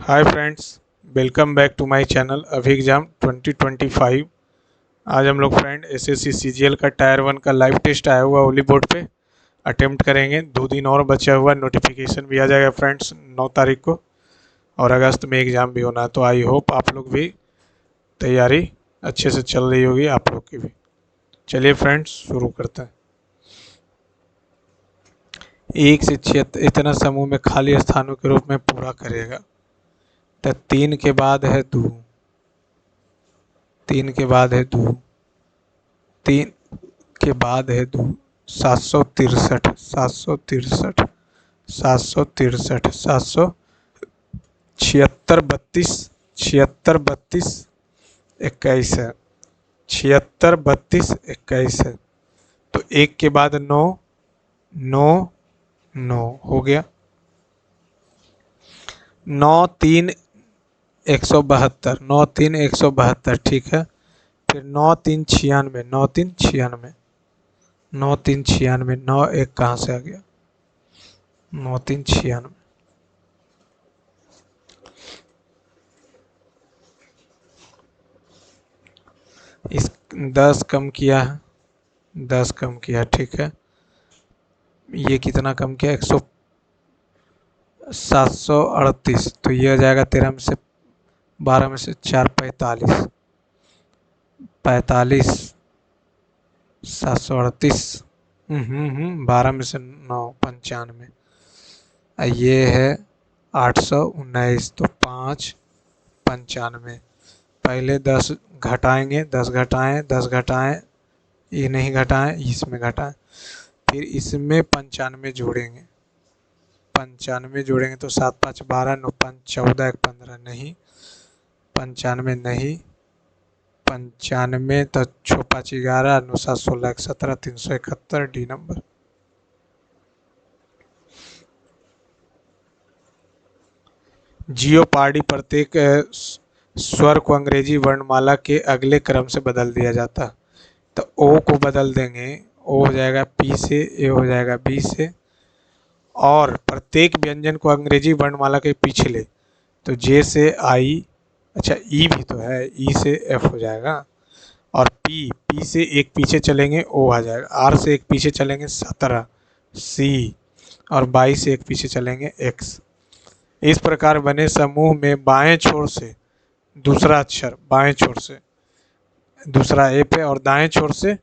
Hi friends, welcome back to my channel अभी exam 2025। आज हम लोग फ्रेंड एसएससी सीजीएल का टायर 1 का लाइव टेस्ट आया हुआ ओली बोर्ड पे अटेम्प्ट करेंगे। 2 दिन और बचा हुआ, नोटिफिकेशन भी आ जाएगा फ्रेंड्स 9 तारीख को, और अगस्त में एग्ज़ाम भी होना है। तो आई होप आप लोग भी तैयारी अच्छे से चल रही होगी, आप लोग की भी। चलिए फ्रेंड्स शुरू करते हैं। 1 से 76 इतना समूह में खाली स्थानों के रूप में पूरा करेगा। तो 3 के बाद है 2, 3 के बाद है 2, 3 के बाद है 2, 763, 763, 763, 776, 32, 76, 32, 21 है। 76, 32, 21 है। तो 1 के बाद 9, 9, 9 हो गया। 9 3 172, 9 3 172, ठीक है। फिर 9 3 96, 9 3 96, 9 3 96, 9 1 कहाँ से आ गया? 9 3 96। इस 10 कम किया है, 10 कम किया, ठीक है। ये कितना कम किया? 738। तो ये आ जाएगा 13 में से 12 में से 4, 45, 45, 738, 12 में से 9, 95। ये है 819, तो 5, 95। पहले 10 घटाएंगे, 10 घटाएं, 10 घटाएं, ये नहीं घटाएं, इसमें घटाएं। फिर इसमें 95 जोड़ेंगे, 95 जोड़ेंगे तो 7 5 12, 9 5 14, 1 15, नहीं 95 नहीं, 95 तो 6 5 11, 9 7 16, 1 17, 371, डी नंबर। जियोपार्डी प्रत्येक स्वर को अंग्रेजी वर्णमाला के अगले क्रम से बदल दिया जाता है। तो ओ को बदल देंगे, ओ हो जाएगा पी से, ए हो जाएगा बी से, और प्रत्येक व्यंजन को अंग्रेजी वर्णमाला के पिछले, तो जे से आई, अच्छा ई भी तो है, ई से एफ हो जाएगा, और पी, पी से एक पीछे चलेंगे ओ आ जाएगा, आर से एक पीछे चलेंगे 17, सी, और 22 से एक पीछे चलेंगे एक्स। इस प्रकार बने समूह में बाएं छोर से दूसरा अक्षर, बाएं छोर से दूसरा ए पे, और दाएं छोर से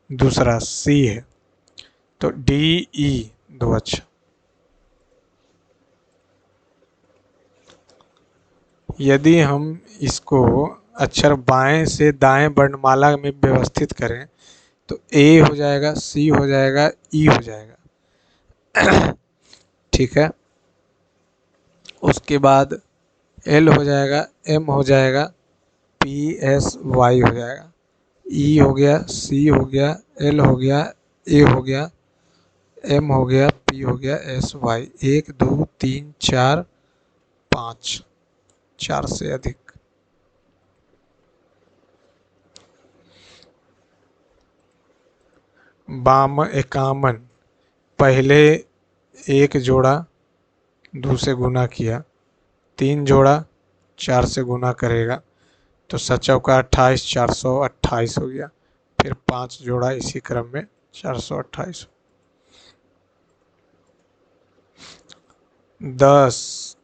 दूसरा सी है। तो डी ई 2 अक्षर। यदि हम इसको अक्षर बाएं से दाएं वर्णमाला में व्यवस्थित करें तो ए हो जाएगा, सी हो जाएगा, ई हो जाएगा, ठीक है। उसके बाद एल हो जाएगा, एम हो जाएगा, पी एस वाई हो जाएगा, ई हो गया, सी हो गया, एल हो गया, ए हो गया, एम हो गया, पी हो गया, एस वाई। 1 2 3 4 5, 4 से अधिक। बाम 51, पहले 1 जोड़ा 2 से गुना किया, 3 जोड़ा 4 से गुना करेगा, तो 7 चौका 28, 428 हो गया। फिर 5 जोड़ा इसी क्रम में 428। 10,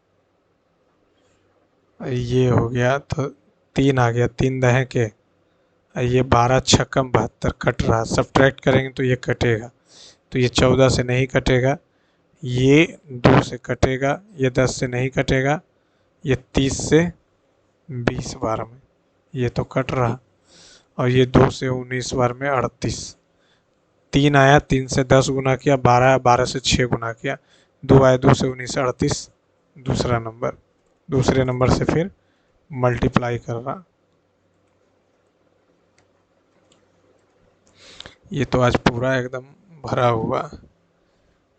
ये हो गया, तो 3 आ गया, 3 दहें के, ये 12 छक्कम 72 कट रहा, सब्ट्रैक्ट करेंगे तो ये कटेगा, तो ये 14 से नहीं कटेगा, ये 2 से कटेगा, ये 10 से नहीं कटेगा, ये 30 से 20 बार में ये तो कट रहा, और ये 2 से 19 बार में 38। 3 आया, 3 से 10 गुना किया, 12 आया, 12 से 6 गुना किया, 2 आया, 2 से 19, 38, दूसरा नंबर। दूसरे नंबर से फिर मल्टीप्लाई कर रहा। ये तो आज पूरा एकदम भरा हुआ।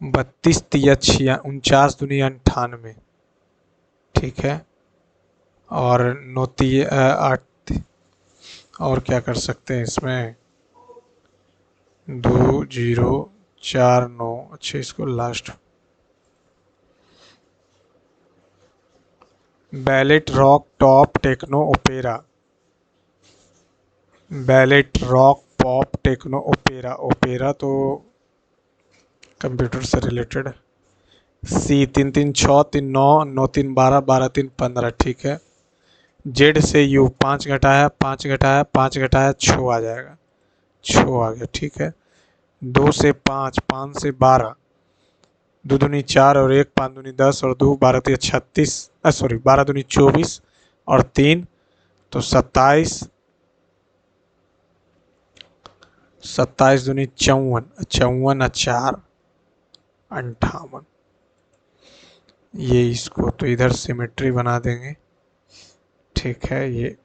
32 तिया 49 दुनिया 98, ठीक है। और 9 तिया 8, और क्या कर सकते हैं इसमें? 2 0 4 9, अच्छा इसको last ballet rock top techno opera, ballet rock pop techno opera, opera तो कंप्यूटर से रिलेटेड है। सी 3 3 6 3 9 9 3 12 12 3 15, ठीक है। जेड से यू 5 घटाया 5 घटाया 5 घटाया 6 आ जाएगा, 6 आ गया, ठीक है। 2 से 5 5 से 12, दो दूनी 4 और 1 5 दूनी 10 और 2 12 3 36, सॉरी 12 दूनी 24 और 3 तो 27, 27 दूनी 54, 54 और 4 58। ये इसको तो इधर सिमेट्री बना देंगे, ठीक है। ये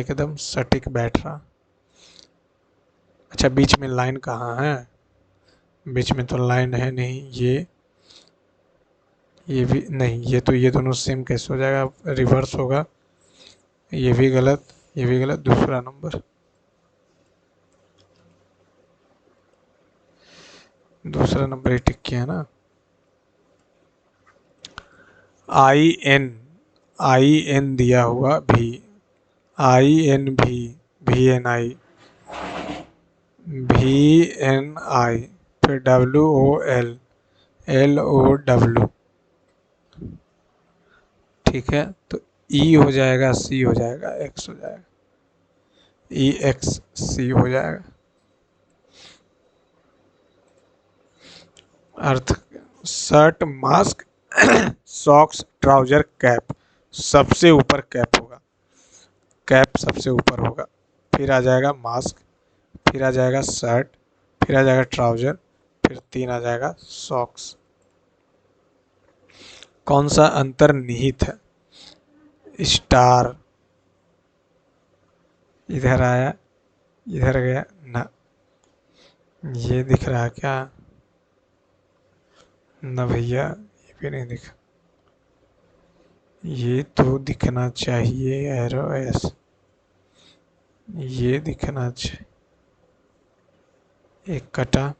एकदम सटीक बैठ रहा। अच्छा बीच में लाइन कहाँ है, बीच में तो लाइन है नहीं। ये भी नहीं, ये दोनों सेम कैसे हो जाएगा, रिवर्स होगा। ये भी गलत, ये भी गलत। दूसरा नंबर, दूसरा नंबर ही टिक किया है ना। आई एन दिया हुआ भी, आई एन भी एन आई, भी एन आई, फिर W O L, L O W, ठीक है। तो ई हो जाएगा, सी हो जाएगा, एक्स हो जाएगा, ई एक्स सी हो जाएगा। अर्थ, shirt mask socks trouser cap, सबसे ऊपर कैप होगा, कैप सबसे ऊपर होगा, फिर आ जाएगा मास्क, फिर आ जाएगा शर्ट, फिर आ जाएगा ट्राउजर, फिर 3 आ जाएगा सॉक्स। कौन सा अंतर्निहित है, स्टार, इधर आया इधर गया ना, ये दिख रहा क्या ना भैया, ये भी नहीं दिखा। ये तो दिखना चाहिए एरो एस, ये दिखना चाहिए। एक कटा,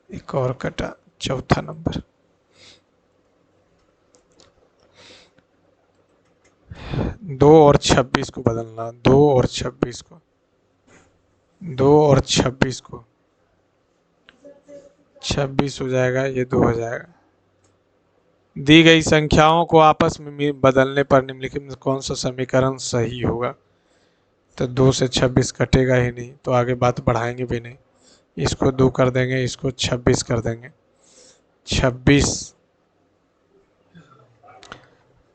एक और कटा, चौथा नंबर। 2 और 26 को बदलना, 2 और 26 को, 2 और 26 को, 26 हो जाएगा, ये 2 हो जाएगा। दी गई संख्याओं को आपस में बदलने पर निम्नलिखित में कौन सा समीकरण सही होगा। तो 2 से 26 कटेगा ही नहीं, तो आगे बात बढ़ाएंगे भी नहीं। इसको 2 कर देंगे, इसको 26 कर देंगे। 26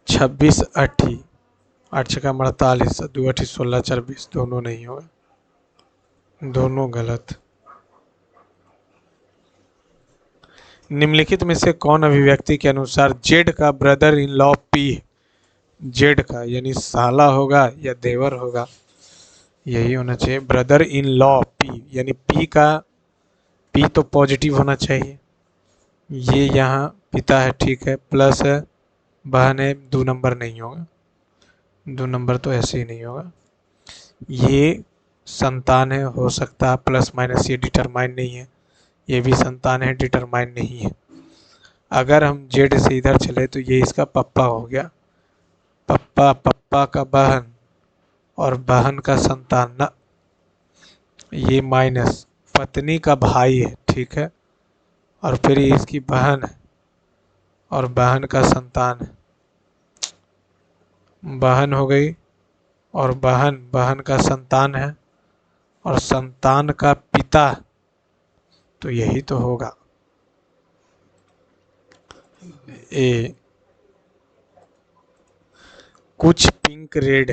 26 80, 8 छक्का 48, 2 8 16 4 20, दोनों नहीं होगा, दोनों गलत। निम्नलिखित में से कौन अभिव्यक्ति के अनुसार जेड का brother in law P, Z का यानी साला होगा या देवर होगा, यही होना चाहिए। ब्रदर इन लॉ पी यानी पी का, पी तो पॉजिटिव होना चाहिए। ये यहाँ पिता है, ठीक है, प्लस है, बहन है, 2 नंबर नहीं होगा, 2 नंबर तो ऐसे ही नहीं होगा। ये संतान है, हो सकता है प्लस माइनस, ये डिटरमाइन नहीं है। ये भी संतान है, डिटरमाइन नहीं है। अगर हम जेड से इधर चले तो ये इसका पप्पा हो गया, पप्पा, पप्पा का बहन और बहन का संतान ना, ये माइनस पत्नी का भाई है, ठीक है, और फिर ये इसकी बहन है और बहन का संतान है, बहन हो गई और बहन, बहन का संतान है और संतान का पिता, तो यही तो होगा ए। कुछ पिंक रेड,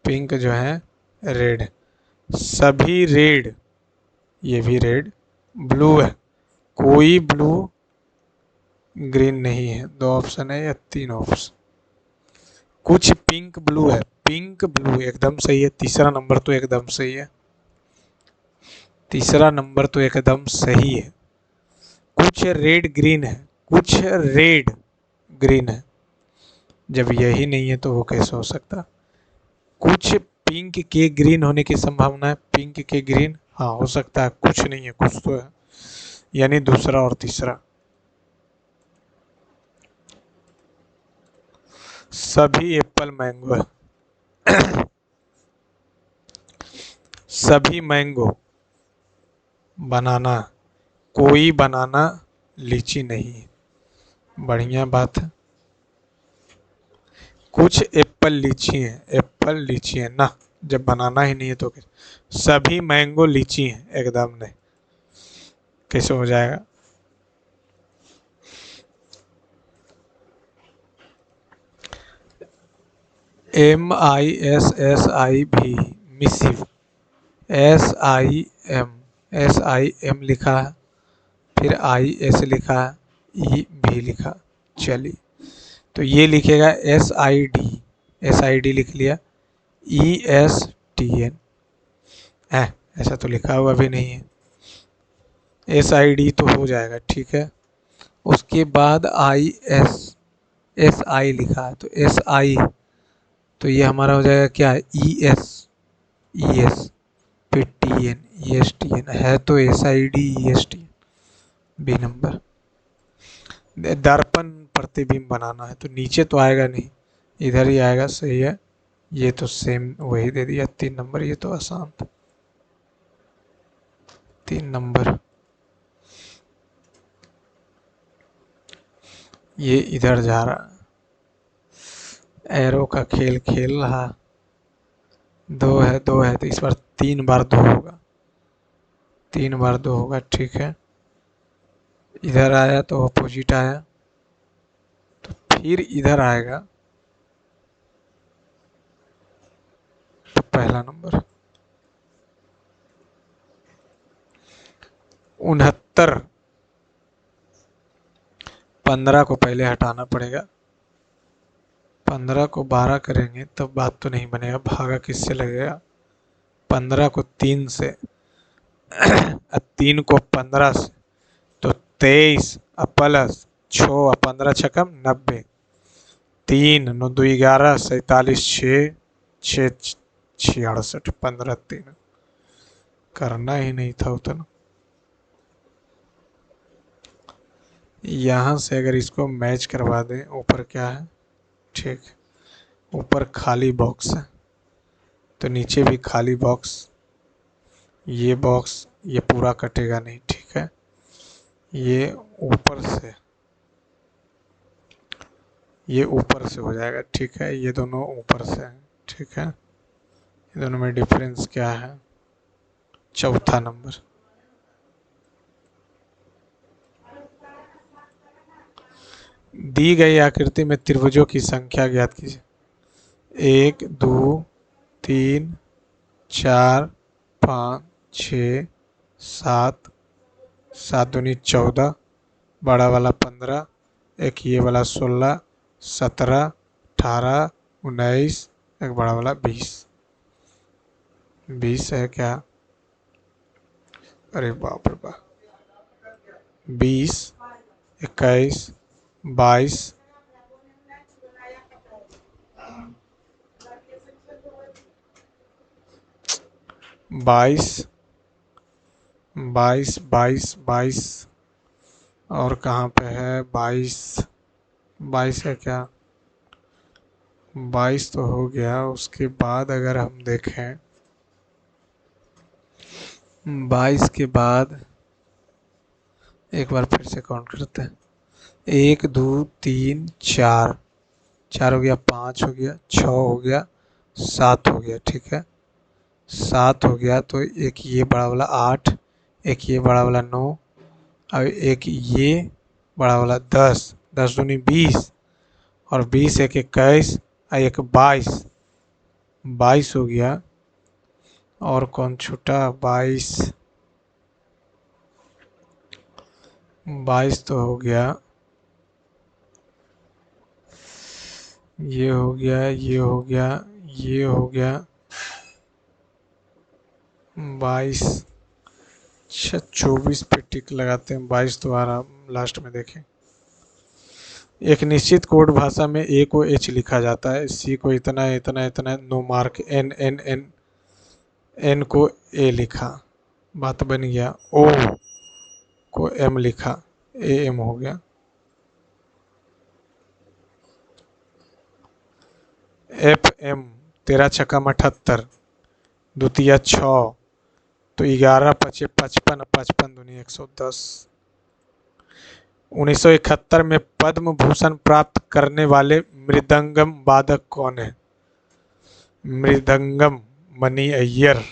पिंक जो है रेड, सभी रेड, ये भी रेड, ब्लू है, कोई ब्लू ग्रीन नहीं है। 2 ऑप्शन है या 3 ऑप्शन। कुछ पिंक ब्लू है, पिंक ब्लू एकदम सही है, तीसरा नंबर तो एकदम सही है, तीसरा नंबर तो एकदम सही है। कुछ रेड ग्रीन है, कुछ रेड ग्रीन है, जब यही नहीं है तो वो कैसे हो सकता। कुछ पिंक के ग्रीन होने की संभावना है, पिंक के ग्रीन हाँ हो सकता है, कुछ नहीं है, कुछ तो है, यानी दूसरा और तीसरा। सभी एप्पल मैंगो, सभी मैंगो, बनाना, कोई बनाना लीची नहीं। बढ़िया बात है। कुछ एप्पल लीची हैं, एप्पल लीची है ना, जब बनाना ही नहीं है तो सभी मैंगो लीची हैं, एकदम नहीं, कैसे हो जाएगा। MISSIV, मिसिव, SIM, SIM लिखा है, फिर IS लिखा है, EV लिखा। चलिए, तो ये लिखेगा SID लिख लिया, ESTN है, ऐसा तो लिखा हुआ भी नहीं है। SID तो हो जाएगा, ठीक है। उसके बाद SI लिखा है, तो SI, तो ये हमारा हो जाएगा क्या, ES, फिर TN, ESTN है, तो SID ESTN, बी नंबर। दर्पण प्रतिबिंब बनाना है, तो नीचे तो आएगा नहीं, इधर ही आएगा, सही है। ये तो सेम वही दे दिया, 3 नंबर, ये तो आसान था, 3 नंबर। ये इधर जा रहा, एरो का खेल खेल रहा, 2 है तो इस बार 3 बार 2 होगा, 3 बार 2 होगा, ठीक है। इधर आया तो अपोजिट आया, तो फिर इधर आएगा तो पहला नंबर। 69, 15 को पहले हटाना पड़ेगा, 15 को 12 करेंगे तब बात तो नहीं बनेगा, भागा किससे लगेगा, 15 को 3 से, 3 को 15 से, तो 23 प्लस 6, 15 छकम 90, 3 9 2 11, 47 6 6 66, 15 3, करना ही नहीं था उतना। यहाँ से अगर इसको मैच करवा दें, ऊपर क्या है, ठीक, ऊपर खाली बॉक्स है, तो नीचे भी खाली बॉक्स, ये बॉक्स ये पूरा कटेगा नहीं, ठीक है। ये ऊपर से, ये ऊपर से हो जाएगा, ठीक है, ये दोनों ऊपर से हैं, ठीक है। ये दोनों में डिफरेंस क्या है, चौथा नंबर। दी गई आकृति में त्रिभुजों की संख्या ज्ञात कीजिए। 1 2 3 4 5 6 7, 7 दूनी 14, बड़ा वाला 15, एक ये वाला 16, 17, 18, 19, एक बड़ा वाला 20, 20 है क्या, अरे बाप रे बाप, 20, 21, 22, 22, 22, 22, 22, और कहाँ पे है 22, 22 है क्या, 22 तो हो गया। उसके बाद अगर हम देखें 22 के बाद एक बार फिर से काउंट करते हैं, 1 2 3 4, 4 हो गया, 5 हो गया, 6 हो गया, 7 हो गया, ठीक है। 7 हो गया तो एक ये बड़ा वाला 8, एक ये बड़ा वाला 9, और एक ये बड़ा वाला 10, 10 दूनी 20, और 20 एक 21, और एक 22, 22 हो गया। और कौन छूटा, 22, 22 तो हो गया, ये हो गया, ये हो गया, ये हो गया 22, अच्छा 24 पे टिक लगाते हैं, 22 तो आ रहा, लास्ट में देखें। एक निश्चित कोड भाषा में ए को एच लिखा जाता है, सी को इतना इतना इतना, no mark, N N N, N को ए लिखा, बात बन गया। ओ को एम लिखा, ए एम हो गया। FM 13 छक्का 78, द्वितीय 6, तो 11 पचे 55, 55 दूनी 110। 1971 में पद्म भूषण प्राप्त करने वाले मृदंगम वादक कौन है? मृदंगम मणि अय्यर।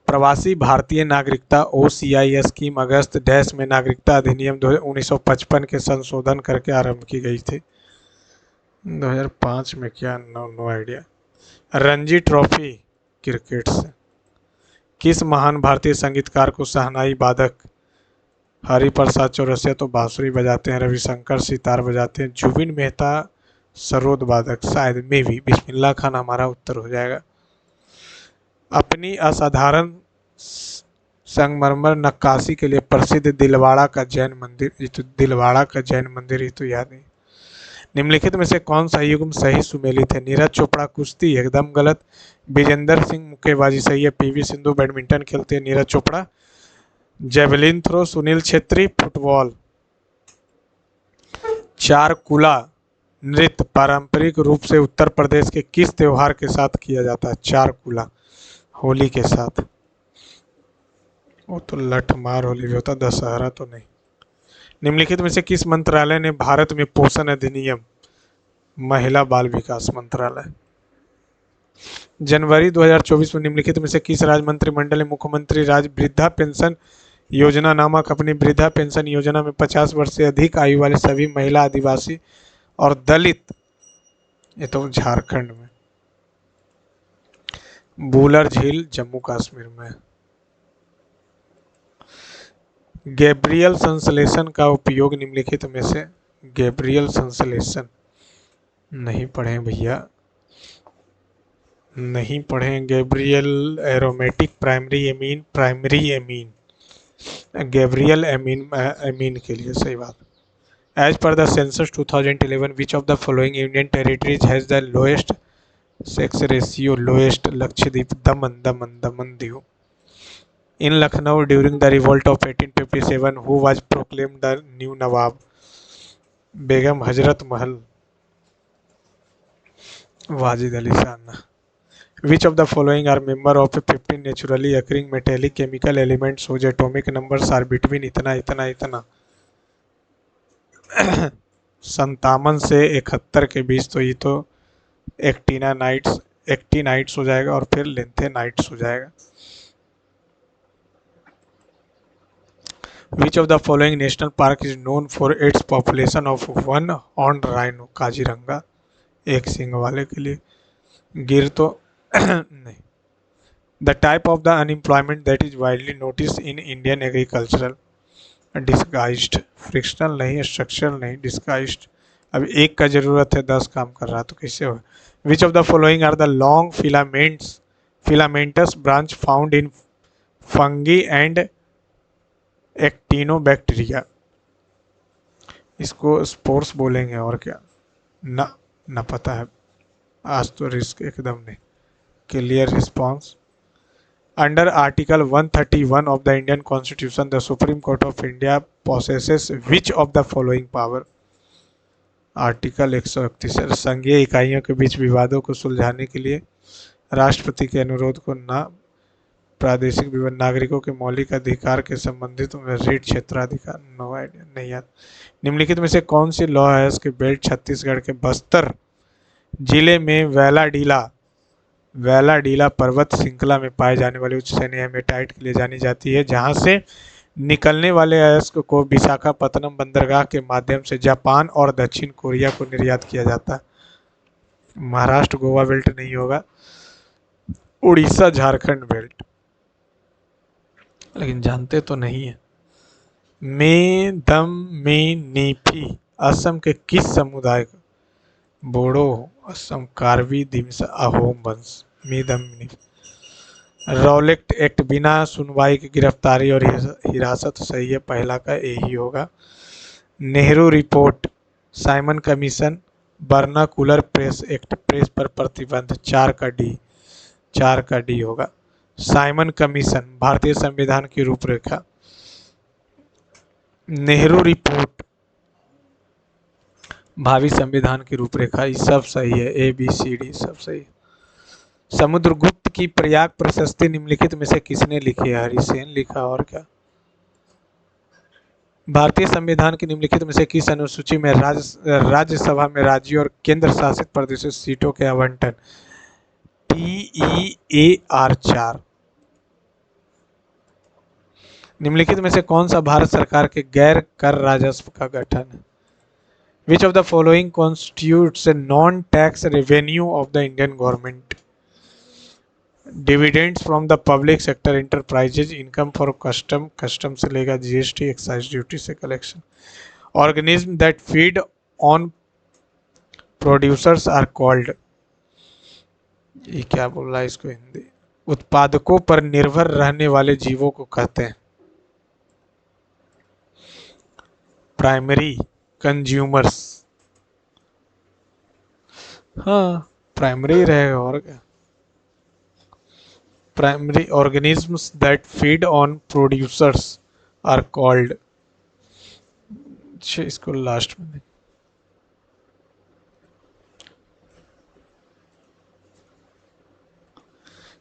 प्रवासी भारतीय नागरिकता OCI स्कीम अगस्त डैश में नागरिकता अधिनियम 1955 के संशोधन करके आरंभ की गई थी। 2005 में क्या, no idea. Ranji trophy cricket से किस महान भारतीय संगीतकार को शहनाई वादक? हरिप्रसाद चौरसिया तो बांसुरी बजाते हैं, रविशंकर सितार बजाते हैं, जुबिन मेहता सरोद वादक शायद में भी। बिस्मिल्लाह खान हमारा उत्तर हो जाएगा। अपनी असाधारण संगमरमर नक्काशी के लिए प्रसिद्ध दिलवाड़ा का जैन मंदिर, ये तो दिलवाड़ा का जैन मंदिर ही तो याद नहीं। निम्नलिखित में से कौन सा युग्म सही सुमेलित है? नीरज चोपड़ा कुश्ती एकदम गलत, विजेंदर सिंह मुक्केबाजी सही है, PV सिंधु बैडमिंटन खेलते हैं, Neeraj Chopra. Javelin throw Sunil Chhetri, football. Charkula नृत्य पारंपरिक रूप से उत्तर प्रदेश के किस त्योहार के साथ किया जाता है? चारकुला होली के साथ। वो तो लठमार होली भी होता, दशहरा तो नहीं। निम्नलिखित में से किस मंत्रालय ने भारत में पोषण अधिनियम? महिला बाल विकास मंत्रालय। जनवरी 2024 में निम्नलिखित में से किस राज्य मंत्रिमंडल ने मुख्यमंत्री राज्य वृद्धा पेंशन योजना नामक अपनी वृद्धा पेंशन योजना में 50 वर्ष से अधिक आयु वाले सभी महिला, आदिवासी और दलित, ये तो झारखंड में, बूलर झील जम्मू कश्मीर में। गैब्रियल संश्लेषण का उपयोग निम्नलिखित में से, गैब्रियल संश्लेषण नहीं पढ़े भैया, नहीं पढ़े। Gabriel aromatic primary amine, Gabriel amine के लिए सही बात। As per the census 2011 which of the following Indian territories has the lowest sex ratio? Lowest Lakshadweep, Daman Diu. In Lucknow during the revolt of 1857 who was proclaimed the new Nawab? Begum Hazrat Mahal, Wajid Ali Shah. Which of the following are member of 15 naturally occurring metallic chemical elements whose atomic numbers are between इतना 57 से 71 के बीच? तो ये तो actinides हो जाएगा और फिर लेंथेनाइट्स हो जाएगा। Which of the following national park is known for its population of one horned rhino? Kaziranga, एक सींग वाले के लिए। गिर तो नहीं। The type of the unemployment that is widely noticed in Indian agricultural? Disguised, frictional नहीं, structural नहीं, disguised। अब एक का जरूरत है, 10 काम कर रहा तो कैसे हो? Which of the following are the long filamentous branch found in fungi and actinobacteria? इसको स्पोर्स बोलेंगे और क्या, ना पता है आज तो, रिस्क एकदम नहीं। Clear response. Under article 131 of the Indian Constitution, the Supreme Court of India possesses which of the following power? Article 131 संघीय इकाइयों के बीच विवादों को सुलझाने के लिए राष्ट्रपति के अनुरोध को ना प्रादेशिक नागरिकों के मौलिक अधिकार के संबंधित में रीट क्षेत्राधिकार, नो आइडिया, नहीं याद। निम्नलिखित में से कौन सी लौ है इसके बेल्ट छत्तीसगढ़ के बस्तर जिले में वैलाडीला पर्वत श्रृंखला में पाए जाने वाली उच्च श्रेणी हेमेटाइट के लिए जानी जाती है, जहां से निकलने वाले अयस्क को विशाखापत्तनम बंदरगाह के माध्यम से जापान और दक्षिण कोरिया को निर्यात किया जाता है। महाराष्ट्र गोवा बेल्ट नहीं होगा, उड़ीसा झारखंड बेल्ट, लेकिन जानते तो नहीं है। मेदममेनिफी असम के किस समुदाय का? बोडो, असम, कार्बी, दिमसा, अहोम वंश। मेदममेनिफी। रॉलेट एक्ट बिना सुनवाई की गिरफ्तारी और हिरासत सही है, पहला का यही होगा। Nehru report, Simon commission, vernacular press act, press पर प्रतिबंध, 4 का डी होगा। साइमन कमीशन भारतीय संविधान की रूपरेखा। नेहरू रिपोर्ट भावी संविधान की रूपरेखा, ये सब सही है, ABCD सब सही है। समुद्रगुप्त की प्रयाग प्रशस्ति निम्नलिखित में से किसने लिखी है? हरिसेन लिखा, और क्या। भारतीय संविधान की निम्नलिखित में से किस अनुसूची में राज्यसभा में राज्यों और केंद्र शासित प्रदेशों सीटों के आवंटन, TEAR 4। निम्नलिखित में से कौन सा भारत सरकार के गैर कर राजस्व का गठन है? Which of the following constitutes a non-tax revenue of the Indian government? Dividends from the public sector enterprises, income for custom से लेगा GST, excise duty से collection. Organism that feed on producers are called, ये क्या बोल रहा है इसको हिंदी, उत्पादकों पर निर्भर रहने वाले जीवों को कहते हैं प्राइमरी कंज्यूमर्स। हाँ, प्राइमरी रहेगा, और क्या। Primary organisms that feed on producers are called, इसको लास्ट में।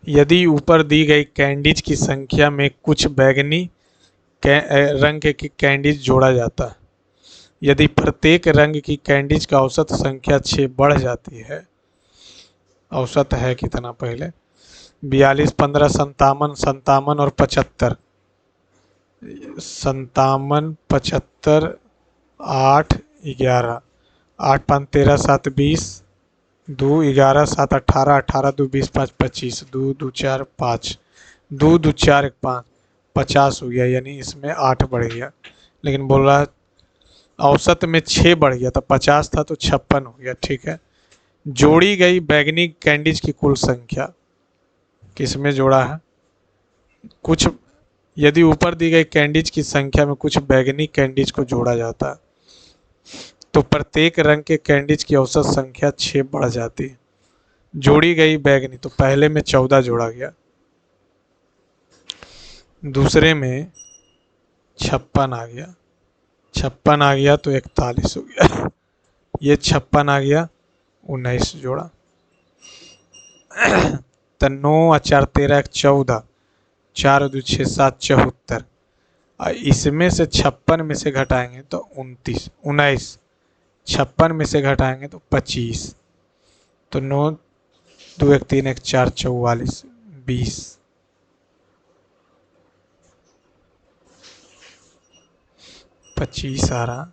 यदि ऊपर दी गई कैंडीज की संख्या में कुछ बैगनी रंग के कैंडीज जोड़ा जाता है, यदि प्रत्येक रंग की कैंडीज का औसत संख्या 6 बढ़ जाती है, औसत है कितना पहले, 42, 15, 57, 57 और 75, 57, 75, 8, 11, 8, 5, 13, 7, 20, 2, 11, 7, 18, 18, 2, 20, 5, 25, 2, 2, 4, 5, 2, 2, 4, 1, 5, 50 हो गया, यानी इसमें 8 बढ़ गया। लेकिन बोल रहा है औसत में 6 बढ़ गया, तो 50 था तो 56 हो गया। ठीक है। जोड़ी गई बैगनी कैंडीज की कुल संख्या किसमें जोड़ा है? कुछ, यदि ऊपर दी गई कैंडीज की संख्या में कुछ बैगनी कैंडीज को जोड़ा जाता है तो प्रत्येक रंग के कैंडीज की औसत संख्या 6 बढ़ जाती है। जोड़ी गई बैगनी, तो पहले में 14 जोड़ा गया, दूसरे में 56 आ गया, 56 आ गया तो 41 हो गया, ये 56 आ गया, 19 जोड़ा, तो 9, 4, 13, 14, 4, 2, 6, 7, 74। इसमें से 56 में से घटाएंगे तो 29, 19, 56 में से घटाएंगे तो 25, तो 9, 2, 1, 3, 1, 4, 44, 20, 25 आ रहा।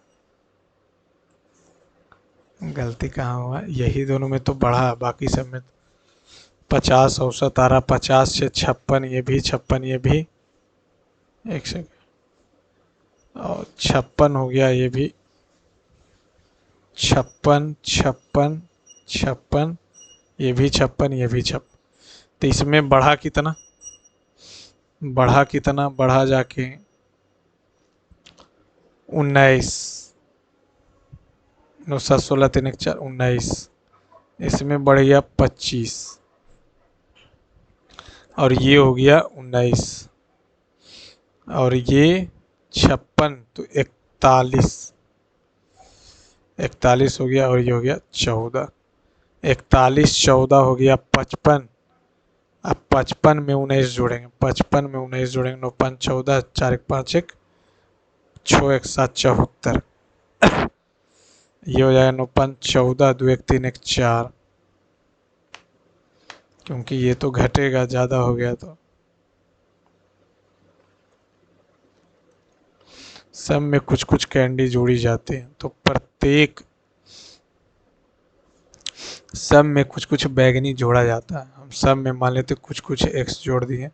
गलती कहाँ हुआ? यही दोनों में तो बढ़ा, बाकी सब में 50 औसत आ रहा, 50 से 56, ये भी 56, ये भी, एक सेकेंड, और 56 हो गया, ये भी 56, 56, 56, ये भी 56, ये भी 56, तो इसमें बढ़ा कितना, बढ़ा जाके 19, 9, 7, 16, 3, 1, 4, 19, इसमें बढ़ गया 25, और ये हो गया 19, और ये 56, तो 41, 41 हो गया, और ये हो गया 14, 41, 14 हो गया 55, अब 55 में 19 जोड़ेंगे, 55 में 19 जोड़ेंगे, 9, 5, 14, 4, 1, 5, 1, 6, 1, 7, 74, ये हो जाएगा 9, 5, 14, 2, 1, 3, 1, 4, क्योंकि ये तो घटेगा, ज़्यादा हो गया तो। सब में कुछ कुछ कैंडी जोड़ी जाती है, तो प्रत्येक सब में कुछ कुछ बैगनी जोड़ा जाता है। हम सब में मान लेते कुछ कुछ एक्स जोड़ दिए,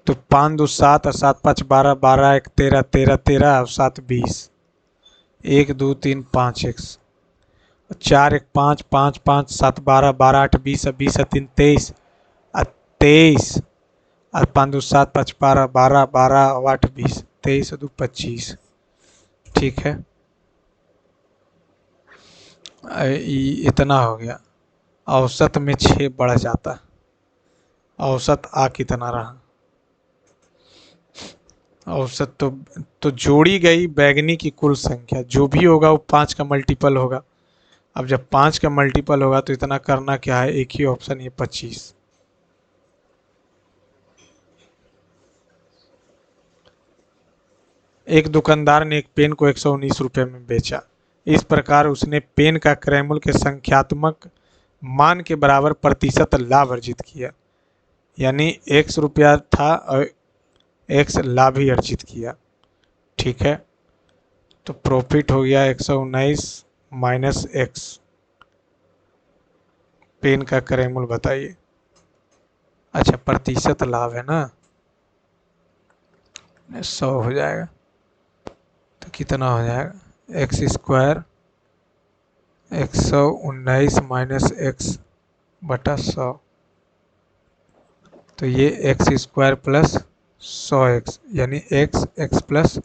तो 5, 2, 7 और 7, 5, 12, 12, 1, 13, 13, 13 और 7, 20, 1, 2, 3, 5 एक्स, 4, 1, 5, 5, 5, 7, 12, 12, 8, 20, 20, 3, 23, 23, और 5, 2, 7, 5, 12, 12, 12, 8, 20, 23, 2, 25। ठीक है, इतना हो गया। औसत में 6 बढ़ जाता, औसत आ कितना रहा? औसत तो जोड़ी गई बैगनी की कुल संख्या जो भी होगा वो 5 का मल्टीपल होगा, अब जब 5 का मल्टीपल होगा तो इतना करना क्या है, एक ही ऑप्शन, ये 25। एक दुकानदार ने एक पेन को 119 रुपये में बेचा। इस प्रकार उसने पेन का क्रय मूल्य के संख्यात्मक मान के बराबर प्रतिशत लाभ अर्जित किया। यानी x रुपया था और x लाभ ही अर्जित किया। ठीक है, तो प्रॉफिट हो गया 119 माइनस x। पेन का क्रय मूल्य बताइए। अच्छा, प्रतिशत लाभ है ना, 100 हो जाएगा। तो कितना हो जाएगा, एक्स स्क्वायर 119 माइनस एक्स बटा 100। तो ये एक्स स्क्वायर प्लस 100x, यानी एक्स प्लस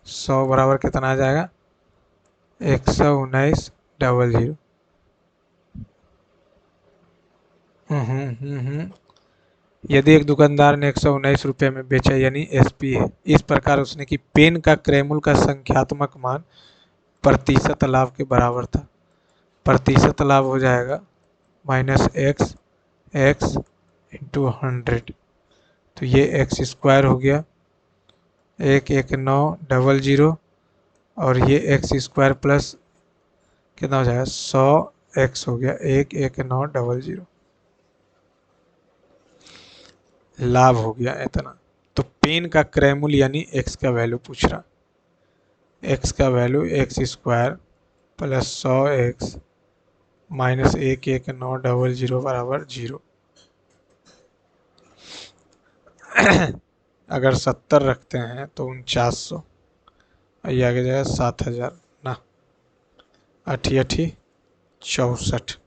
100 बराबर कितना आ जाएगा, 119,000। यदि एक दुकानदार ने 119 रुपये में बेचा, यानी SP है। इस प्रकार उसने कि पेन का क्रय मूल्य का संख्यात्मक मान प्रतिशत लाभ के बराबर था। प्रतिशत लाभ हो जाएगा माइनस एक्स इंटू 100। तो ये एक्स स्क्वायर हो गया 119,000 और ये एक्स स्क्वायर प्लस कितना हो जाएगा 100x हो गया 119,000। लाभ हो गया इतना। तो पेन का क्रय मूल्य यानी x का वैल्यू पूछ रहा। x का value x square plus 100x minus 119,000 बराबर 0। अगर 70 रखते हैं तो 4900, ये आगे जाएगा 7000 ना, 64।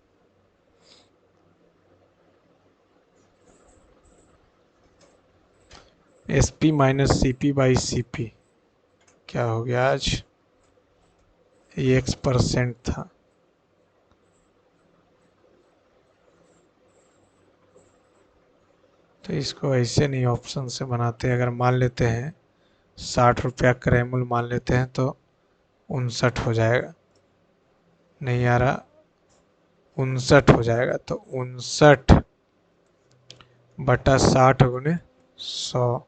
SP minus CP by CP क्या हो गया आज, ये x% था। तो इसको ऐसे नहीं ऑप्शन से बनाते। अगर मान लेते हैं 60 रुपया क्रय मूल्य मान लेते हैं तो 59 हो जाएगा, नहीं आ रहा, 59 हो जाएगा। तो 59 बटा 60 गुने 100,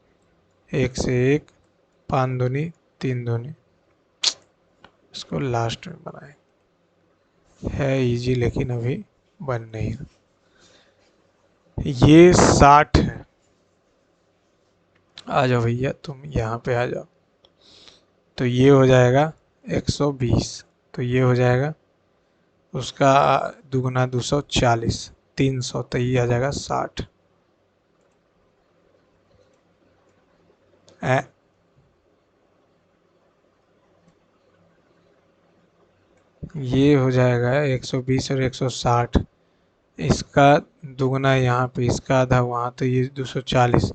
1 से 1, 5 दूनी 3 दूनी। इसको लास्ट में बनाए, है इजी लेकिन अभी बन नहीं रहा। ये 60 है, आ जाओ भैया तुम यहाँ पे आ जाओ। तो ये हो जाएगा 120, तो ये हो जाएगा उसका दुगुना 240, 300, तो ये आ जाएगा 60। ये हो जाएगा 120 और 160, इसका दुगुना यहाँ पे, इसका आधा वहाँ, तो ये 240,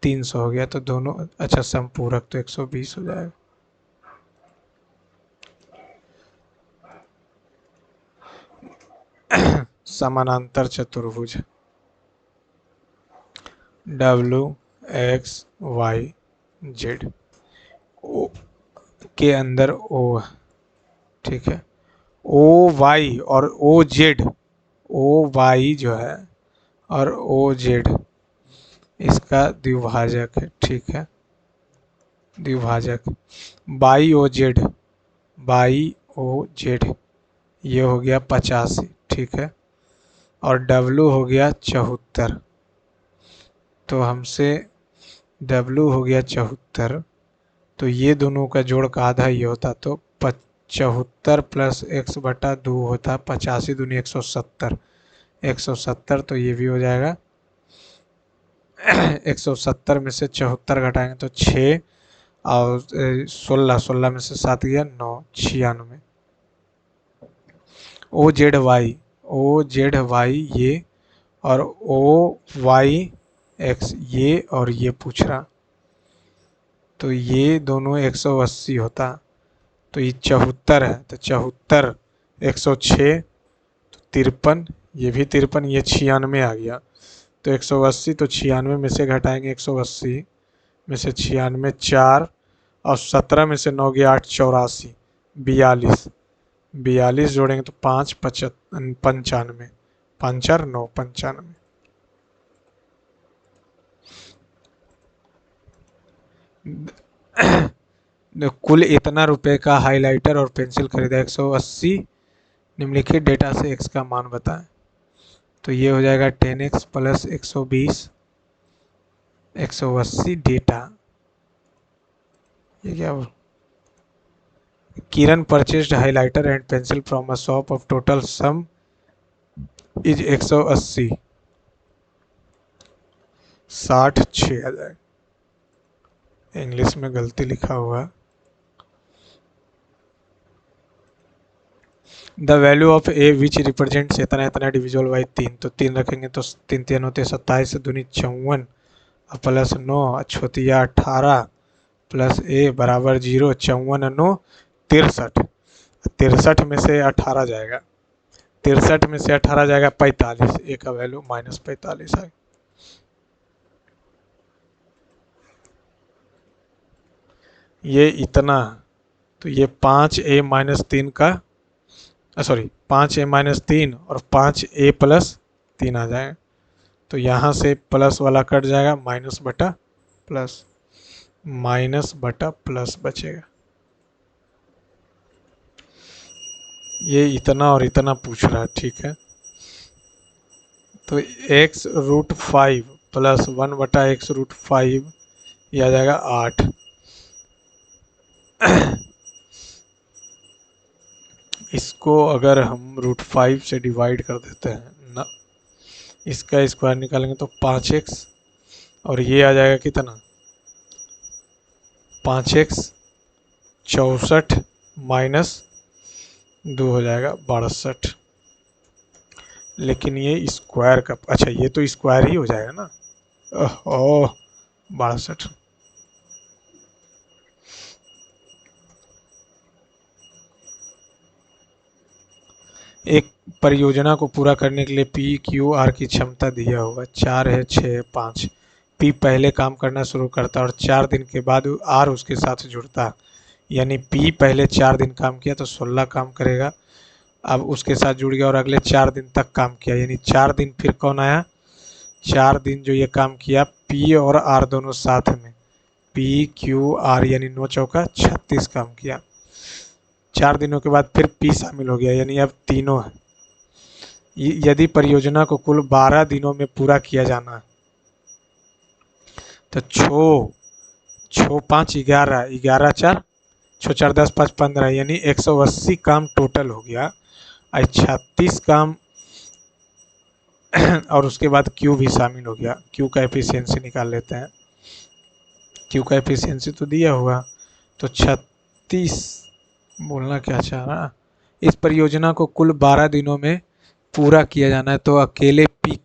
300 हो गया। तो दोनों अच्छा समपूरक, तो 120 हो जाएगा। समानांतर चतुर्भुज WXYZ ओ के अंदर O, ठीक है, OY और OY जो है और OZ इसका द्विभाजक है। ठीक है, द्विभाजक बाई ओ जेड ये हो गया 85। ठीक है, और W हो गया 74। तो हमसे W हो गया 74, तो ये दोनों का जोड़ का आधा ये होता, तो 74 प्लस x बटा 2 होता 85 दूनी 170, 170। तो ये भी हो जाएगा 170 में से 74 घटाएंगे तो 6 और 16 में से 7 गया 9, 96। OZY ये और OYX ये और ये पूछ रहा, तो ये दोनों 180 होता। तो ये 74 है, तो 74 106 तो 53, ये भी 53, ये 96 आ गया। तो 180, तो 96 में से घटाएंगे 180 में से 96 4 और 17 में से 9 गया 8, 84, 42 42 जोड़ेंगे तो 5 95, 5 4 9 95। कुल इतना रुपए का हाइलाइटर और पेंसिल खरीदा 180 निम्नलिखित डेटा से x का मान बताएं। तो ये हो जाएगा 10x प्लस 120 180 डेटा। ये क्या Kiran purchased highlighter and pencil from a shop of total sum is 180 66 आ जाएगा। इंग्लिश में गलती लिखा हुआ। The value of A which represents इतना इतना डिविजल बाई 3, तो 3 रखेंगे तो 3 3 होते 27 दूनी 54 प्लस 9 छोतिया 18 प्लस ए बराबर 0 54 9 63। 63 में से 18 जाएगा, 63 में से 18 जाएगा 45, ए का वैल्यू -45 है। ये इतना, तो ये 5a माइनस 3 का सॉरी 5a-3 और 5a प्लस 3 आ जाएगा। तो यहाँ से प्लस वाला कट जाएगा, माइनस बटा प्लस बचेगा। ये इतना और इतना पूछ रहा है, ठीक है। तो x√5 प्लस 1/x√5 ये आ जाएगा 8। इसको अगर हम √5 से डिवाइड कर देते हैं ना, इसका स्क्वायर निकालेंगे तो 5x और ये आ जाएगा कितना 5x 64 माइनस 2 हो जाएगा 62। लेकिन ये स्क्वायर का, अच्छा ये तो स्क्वायर ही हो जाएगा ना। ओह 62। एक परियोजना को पूरा करने के लिए PQR की क्षमता दिया होगा 4 है 6 है 5। P पहले काम करना शुरू करता और 4 दिन के बाद R उसके साथ जुड़ता, यानी P पहले 4 दिन काम किया तो 16 काम करेगा, अब उसके साथ जुड़ गया और अगले 4 दिन तक काम किया, यानी 4 दिन फिर कौन आया 4 दिन जो ये काम किया P और R दोनों साथ में, PQR यानी 9 चौका 36 काम किया। 4 दिनों के बाद फिर P शामिल हो गया, यानी अब तीनों है। यदि परियोजना को कुल 12 दिनों में पूरा किया जाना है तो 6 5 11 11 4 6 4 10 5 15 यानी 180 काम टोटल हो गया। 36 काम और उसके बाद Q भी शामिल हो गया। Q का एफिशिएंसी निकाल लेते हैं। Q का एफिशिएंसी तो दिया हुआ, तो 36 बोलना क्या चाह रहा, इस परियोजना को कुल 12 दिनों में पूरा किया जाना है, तो अकेले P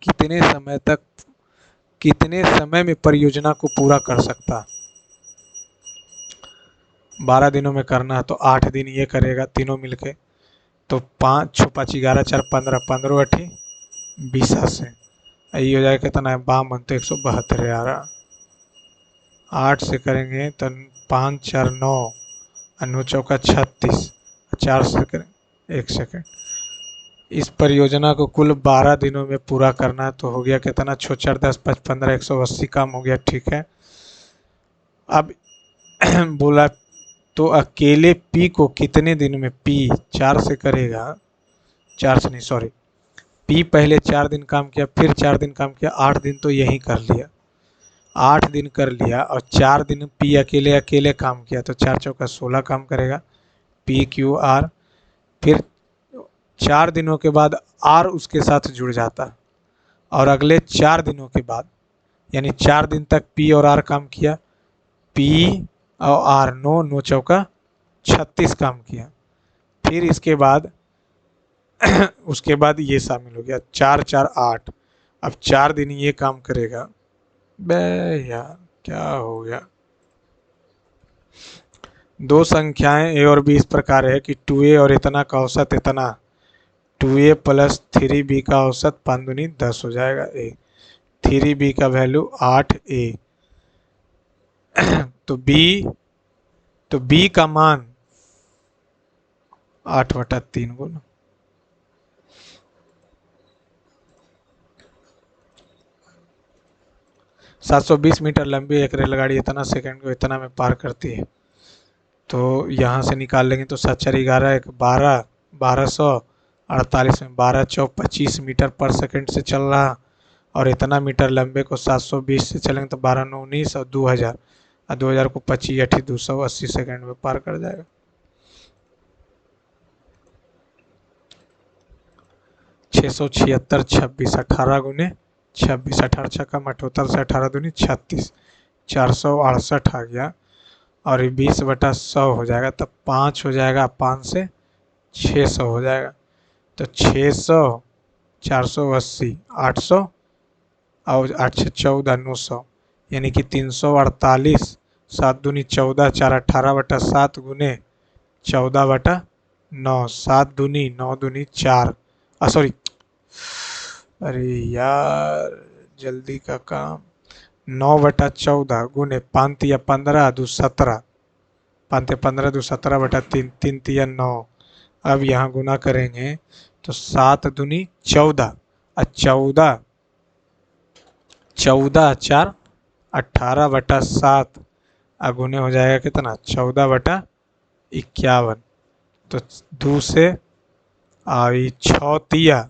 कितने समय में परियोजना को पूरा कर सकता। 12 दिनों में करना है तो 8 दिन ये करेगा तीनों मिलके, तो 5 6 5 11 4 15 15 8 20 से ये हो जाएगा कितना है 52, तो 172 आ रहा। 8 से करेंगे तो 5 4 9 9 चौका 36, 4 से करें 1 सेकेंड। इस परियोजना को कुल 12 दिनों में पूरा करना है, तो हो गया कितना 6 4 10 5 15 180 काम हो गया, ठीक है। अब बोला तो अकेले P को कितने दिन में, P 4 से करेगा, 4 से नहीं सॉरी, P पहले 4 दिन काम किया फिर 4 दिन काम किया, 8 दिन तो यही कर लिया, 8 दिन कर लिया और 4 दिन P अकेले काम किया, तो 4 चौका 16 काम करेगा PQR। फिर 4 दिनों के बाद R उसके साथ जुड़ जाता और अगले 4 दिनों के बाद यानी 4 दिन तक P और R काम किया, P और R 9 9 चौका 36 काम किया। फिर इसके बाद उसके बाद ये शामिल हो गया 4 4 8। अब 4 दिन ये काम करेगा। बे यार क्या हो गया। दो संख्याएं a और b इस प्रकार है कि 2a और इतना का औसत इतना, 2a प्लस 3b का औसत 5 दूनी 10 हो जाएगा a, 3b का वैल्यू 8a। तो b का मान 8/3 गुना 720 मीटर लंबी एक रेलगाड़ी इतना सेकंड को इतना में पार करती है। तो यहाँ से निकाल लेंगे तो 7×4 = 11, 12, 1248 में 12 चौक 25 मीटर पर सेकंड से चल रहा, और इतना मीटर लंबे को 720 से चलेंगे तो 12 9 19 और 2000, और 2000 को 25 8 280 सेकंड में पार कर जाएगा। 676 26 18 गुने 26 18 छक्का 78 से 18 दूनी 36 468 आ गया, और ये 20/100 हो जाएगा, तब 5 हो जाएगा, 5 से 600 हो जाएगा। तो 600 480 800 और 8 से 14 900, यानी कि 348 7 दूनी 14 4 18/7 गुने 14/9 7 दूनी 9 दूनी 4, सॉरी, अरे यार जल्दी का काम, 9/14 गुने 5 या 15 2 17, 5 15 2 17/3 3 3 9। अब यहाँ गुना करेंगे तो 7 दूनी 14 और 14 14 4 18/7, गुने हो जाएगा कितना 14/51। तो 2 से 6 तिया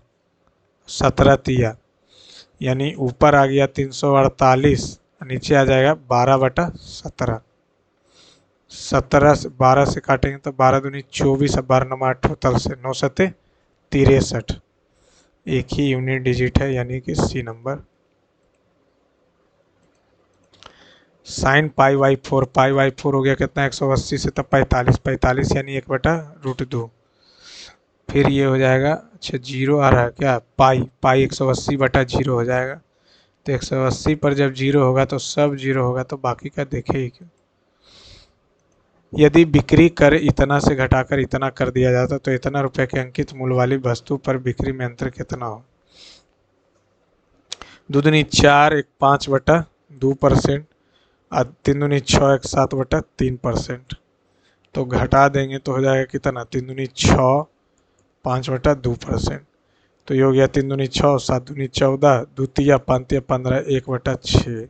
17 तिया, यानी ऊपर आ गया 348, नीचे आ जाएगा 12/17। 17 12 से काटेंगे तो 12 दूनी 24 और 12 9 अठहत्तर से 9 7 63, एक ही यूनिट डिजिट है, यानी कि सी नंबर। साइन पाई/4 हो गया कितना 180 से तब 45 यानी 1/√2। फिर ये हो जाएगा, अच्छा जीरो आ रहा है क्या, पाई 180/0 हो जाएगा। तो 180 पर जब जीरो होगा तो सब जीरो होगा, तो बाकी का देखे ही क्यों। यदि बिक्री कर इतना से घटाकर इतना कर दिया जाता तो इतना रुपए के अंकित मूल्य वाली वस्तु पर बिक्री में अंतर कितना हो। 2 दूनी 4 1 5/2%, और 3 दूनी 6 1 7/3%। तो घटा देंगे तो हो जाएगा कितना 3 दूनी 6 5/2%। तो ये हो गया 3 दूनी 6 7 दूनी 14 2 तिया 5 तिया 15 1/6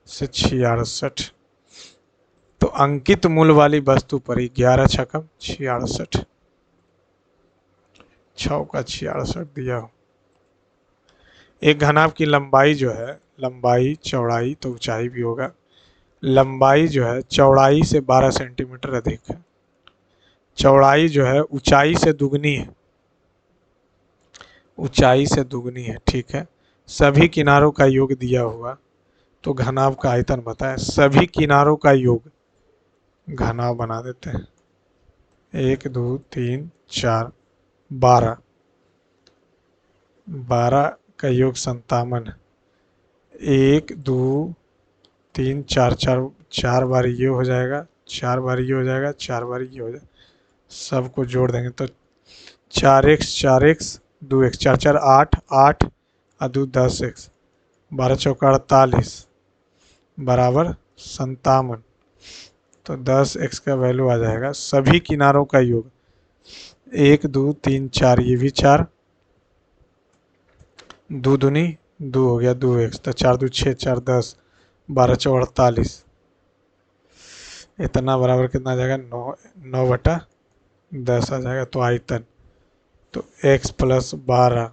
से 66। तो अंकित मूल्य वाली वस्तु पर 11 छकम 66, 6 का 66 दिया हो। एक घनाभ की लंबाई जो है, लंबाई चौड़ाई तो ऊंचाई भी होगा, लंबाई जो है चौड़ाई से 12 सेंटीमीटर अधिक है, चौड़ाई जो है ऊंचाई से दुगनी है, ऊंचाई से दुगनी है, ठीक है। सभी किनारों का योग दिया हुआ, तो घनाभ का आयतन बताएं। सभी किनारों का योग घनाभ बना देते हैं, 1 2 3 4 12, 12 का योग 57 है। 1 2 3 4 4 बार ये हो जाएगा, 4 बार ये हो जाएगा, 4 बार ये हो जाएगा, सबको जोड़ देंगे तो 4x 2x 4 4 8 8 और 2 10x, 12 चौका 48 बराबर 57। तो 10x का वैल्यू आ जाएगा। सभी किनारों का योग 1 2 3 4, ये भी 4, 2 दूनी 2 हो गया 2x, तो 4 2 6 4 10 12 चौक 48, इतना बराबर कितना आ जाएगा 9/10 आ जाएगा। तो आयतन तो x + 12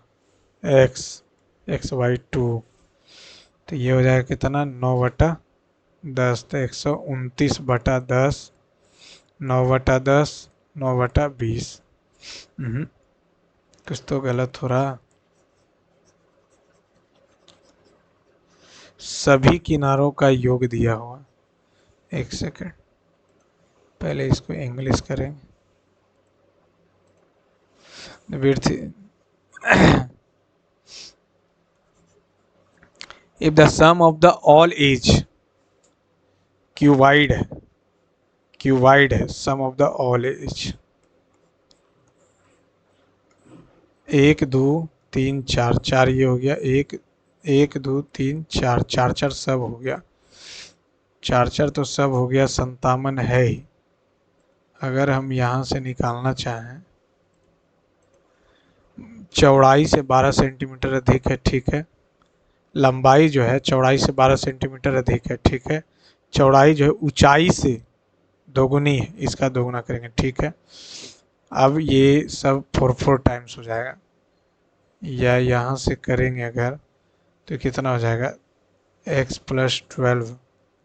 x/2, तो ये हो जाएगा कितना 9/10, तो 129/10 9/10 9/20। कुछ तो गलत हो रहा। सभी किनारों का योग दिया हुआ, एक सेकंड पहले इसको इंग्लिश करेंगे। if the sum of the all is cuboid है sum of the all is 1 2 3 4 4, ये हो गया 1 1 2 3 4 4 4 सब हो गया, 4 4 तो सब हो गया 57 है ही, अगर हम यहाँ से निकालना चाहें, चौड़ाई से 12 सेंटीमीटर अधिक है, ठीक है। लंबाई जो है चौड़ाई से 12 सेंटीमीटर अधिक है, ठीक है। चौड़ाई जो है ऊंचाई से दोगुनी है, इसका दोगुना करेंगे, ठीक है। अब ये सब 4 टाइम्स हो जाएगा, या यहाँ से करेंगे अगर तो कितना हो जाएगा, x + 12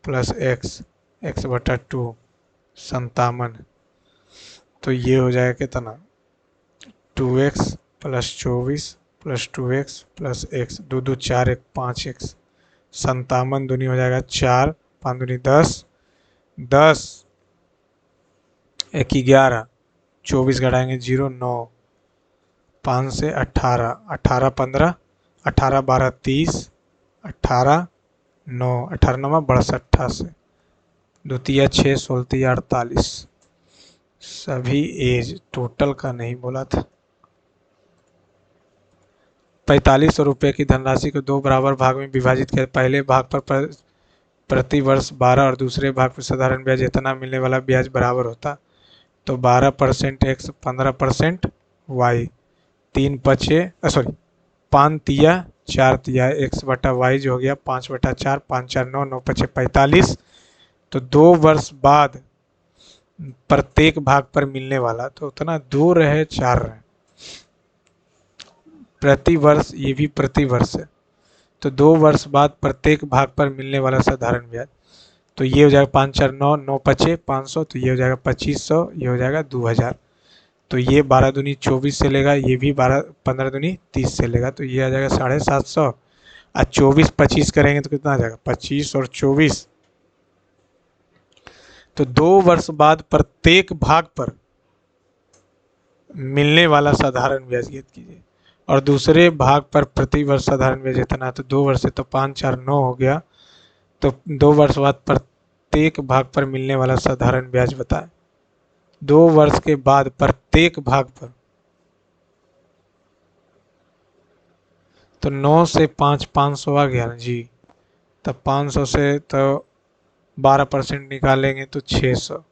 + x, x/2 57। तो ये हो जाएगा कितना, 2x + 24 + 2x + x, 2 2 4 1 5x, 57 दूनी हो जाएगा 4, 5 दूनी 10, 10 1 11, 24 घटाएंगे 0 9, 5 से 18, 18 15, 18 12 30, 18 9, 18 9 62 से, द्वितीय 6 16 48। सभी एज टोटल का नहीं बोला था। 4500 रुपये की धनराशि को 2 बराबर भाग में विभाजित कर पहले भाग पर प्रति वर्ष 12 और दूसरे भाग पर साधारण ब्याज इतना मिलने वाला ब्याज बराबर होता। तो 12% x, 15% y, 3 पचे 5 तिया 4 तिया x/y जो हो गया 5/4, 5 4 9, 9 पचे 45। तो 2 वर्ष बाद प्रत्येक भाग पर मिलने वाला, तो उतना 2 रहे 4 रहे, प्रति वर्ष, ये भी प्रति वर्ष है। तो 2 वर्ष बाद प्रत्येक भाग पर मिलने वाला साधारण ब्याज, तो ये हो जाएगा 5 4 9, 9 पचे 500, तो ये हो जाएगा 2500, ये हो जाएगा 2000। तो ये 12 दूनी 24 से लेगा, ये भी 15 दूनी 30 से लेगा, तो ये आ जाएगा 750। और 24 25 करेंगे तो कितना आ जाएगा, 25 और 24। तो 2 वर्ष बाद प्रत्येक भाग पर मिलने वाला साधारण ब्याज ज्ञात कीजिए। और दूसरे भाग पर प्रति वर्ष साधारण ब्याज इतना, तो 2 वर्ष से तो 5 4 9 हो गया। तो 2 वर्ष बाद प्रत्येक भाग पर मिलने वाला साधारण ब्याज बताएं। 2 वर्ष के बाद प्रत्येक भाग पर, तो 9 से 5 500 आ गया जी। तब 500 से तो 12% निकालेंगे तो 600।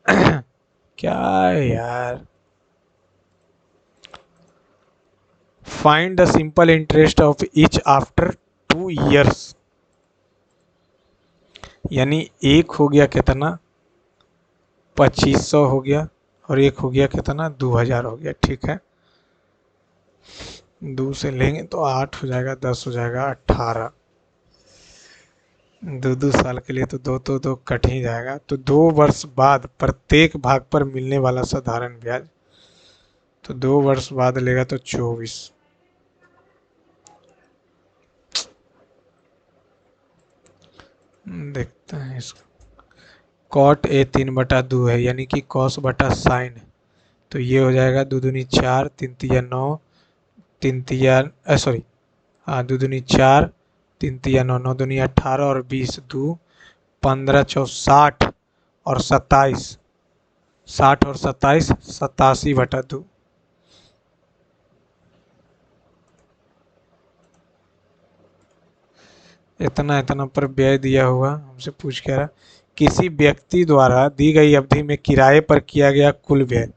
क्या है यार। Find the simple interest of each after 2 years. यानी एक हो गया कितना, 2500 हो गया, और एक हो गया कितना, 2000 हो गया, ठीक है। 2 से लेंगे तो 8 हो जाएगा, 10 हो जाएगा 18। 2 साल के लिए तो 2 कट ही जाएगा। तो 2 वर्ष बाद प्रत्येक भाग पर मिलने वाला साधारण ब्याज, तो 2 वर्ष बाद लेगा तो 24। देखते हैं इसको। कॉट A 3/2 है, यानी कि cos/sin। तो ये हो जाएगा 2 दूनी 4, 3 तिया 9, 3 तिया 4, 3 तिया 9, 9 दूनी 18 और 20, 2 15 4 60 और 27, 60 और 27 87/2। इतना इतना पर व्यय दिया हुआ, हमसे पूछ कह रहा किसी व्यक्ति द्वारा दी गई अवधि में किराए पर किया गया कुल व्यय।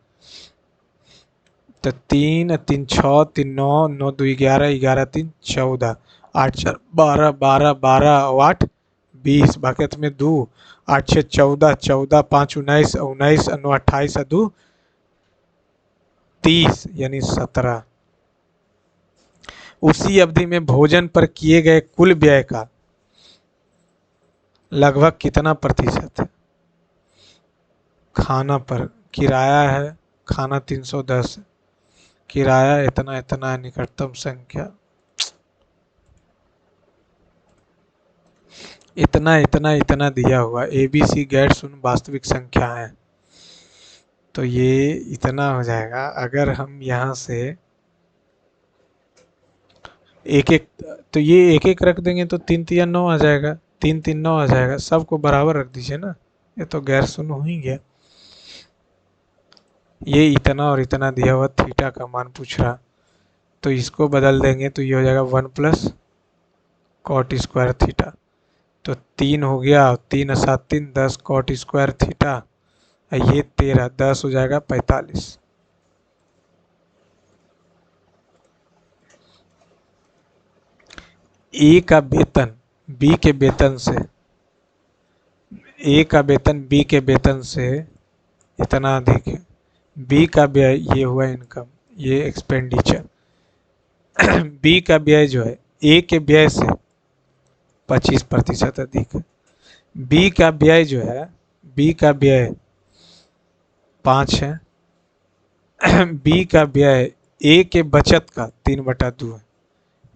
तो 3 3 6 3 9 9 2 11 11 3 14, 8 4 12 12 12 और 8 20, भागत में 2, 8 6 14 14 5 19 19 9 28 2 30, यानी 17। उसी अवधि में भोजन पर किए गए कुल व्यय का लगभग कितना प्रतिशत है। खाना पर किराया है, खाना 310, किराया इतना इतना है, निकटतम संख्या इतना इतना इतना दिया हुआ। ABC गैर शून्य वास्तविक संख्या है, तो ये इतना हो जाएगा। अगर हम यहाँ से एक एक, तो ये एक एक रख देंगे तो 3 3 9 आ जाएगा, 3 3 9 आ जाएगा। सबको बराबर रख दीजिए ना, ये तो गैर शून्य हो ही गया। ये इतना और इतना दिया हुआ, थीटा का मान पूछ रहा, तो इसको बदल देंगे तो ये हो जाएगा 1 + cot² थीटा। तो 3 हो गया, 3 7 3 10 cot² थीटा, और ये 13, 10 हो जाएगा 45। ए का वेतन बी के वेतन से, ए का वेतन बी के वेतन से इतना अधिक है। बी का व्यय, ये हुआ इनकम, ये एक्सपेंडिचर। बी का व्यय जो है ए के व्यय से 25% अधिक है। बी का व्यय जो है, बी का व्यय 5 है। बी का व्यय ए के बचत का 3/2 है।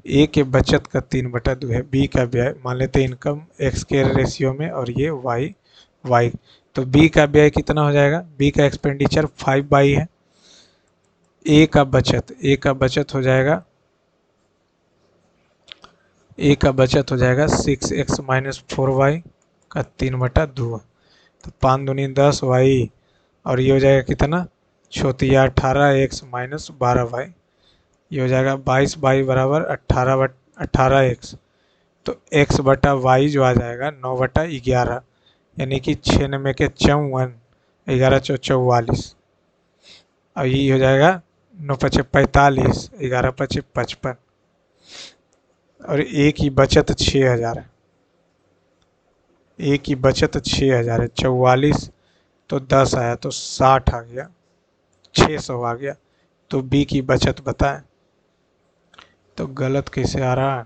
ए के बचत का 3/2 है बी का व्यय। मान लेते इनकम एक्स के रेशियो में और ये वाई। तो बी का व्यय कितना हो जाएगा? बी का एक्सपेंडिचर 5/, है। ए का बचत हो जाएगा, ए का बचत हो जाएगा 6x - 4y का 3/2। तो 5 दूनी 10 वाई, और ये हो जाएगा कितना? 18x - 12y। ये हो जाएगा 22y बराबर 18x। तो x/y जो आ जाएगा 9/11, यानी कि 96 के 54, 11 चौ 44। और ये हो जाएगा 9 पचे 45, 11 पचे 55। और ए की बचत 6000 है। ए की बचत 6000 है। 44 तो 10 आया तो 60 आ गया, 600 आ गया। तो बी की बचत बताएं। तो गलत कैसे आ रहा है?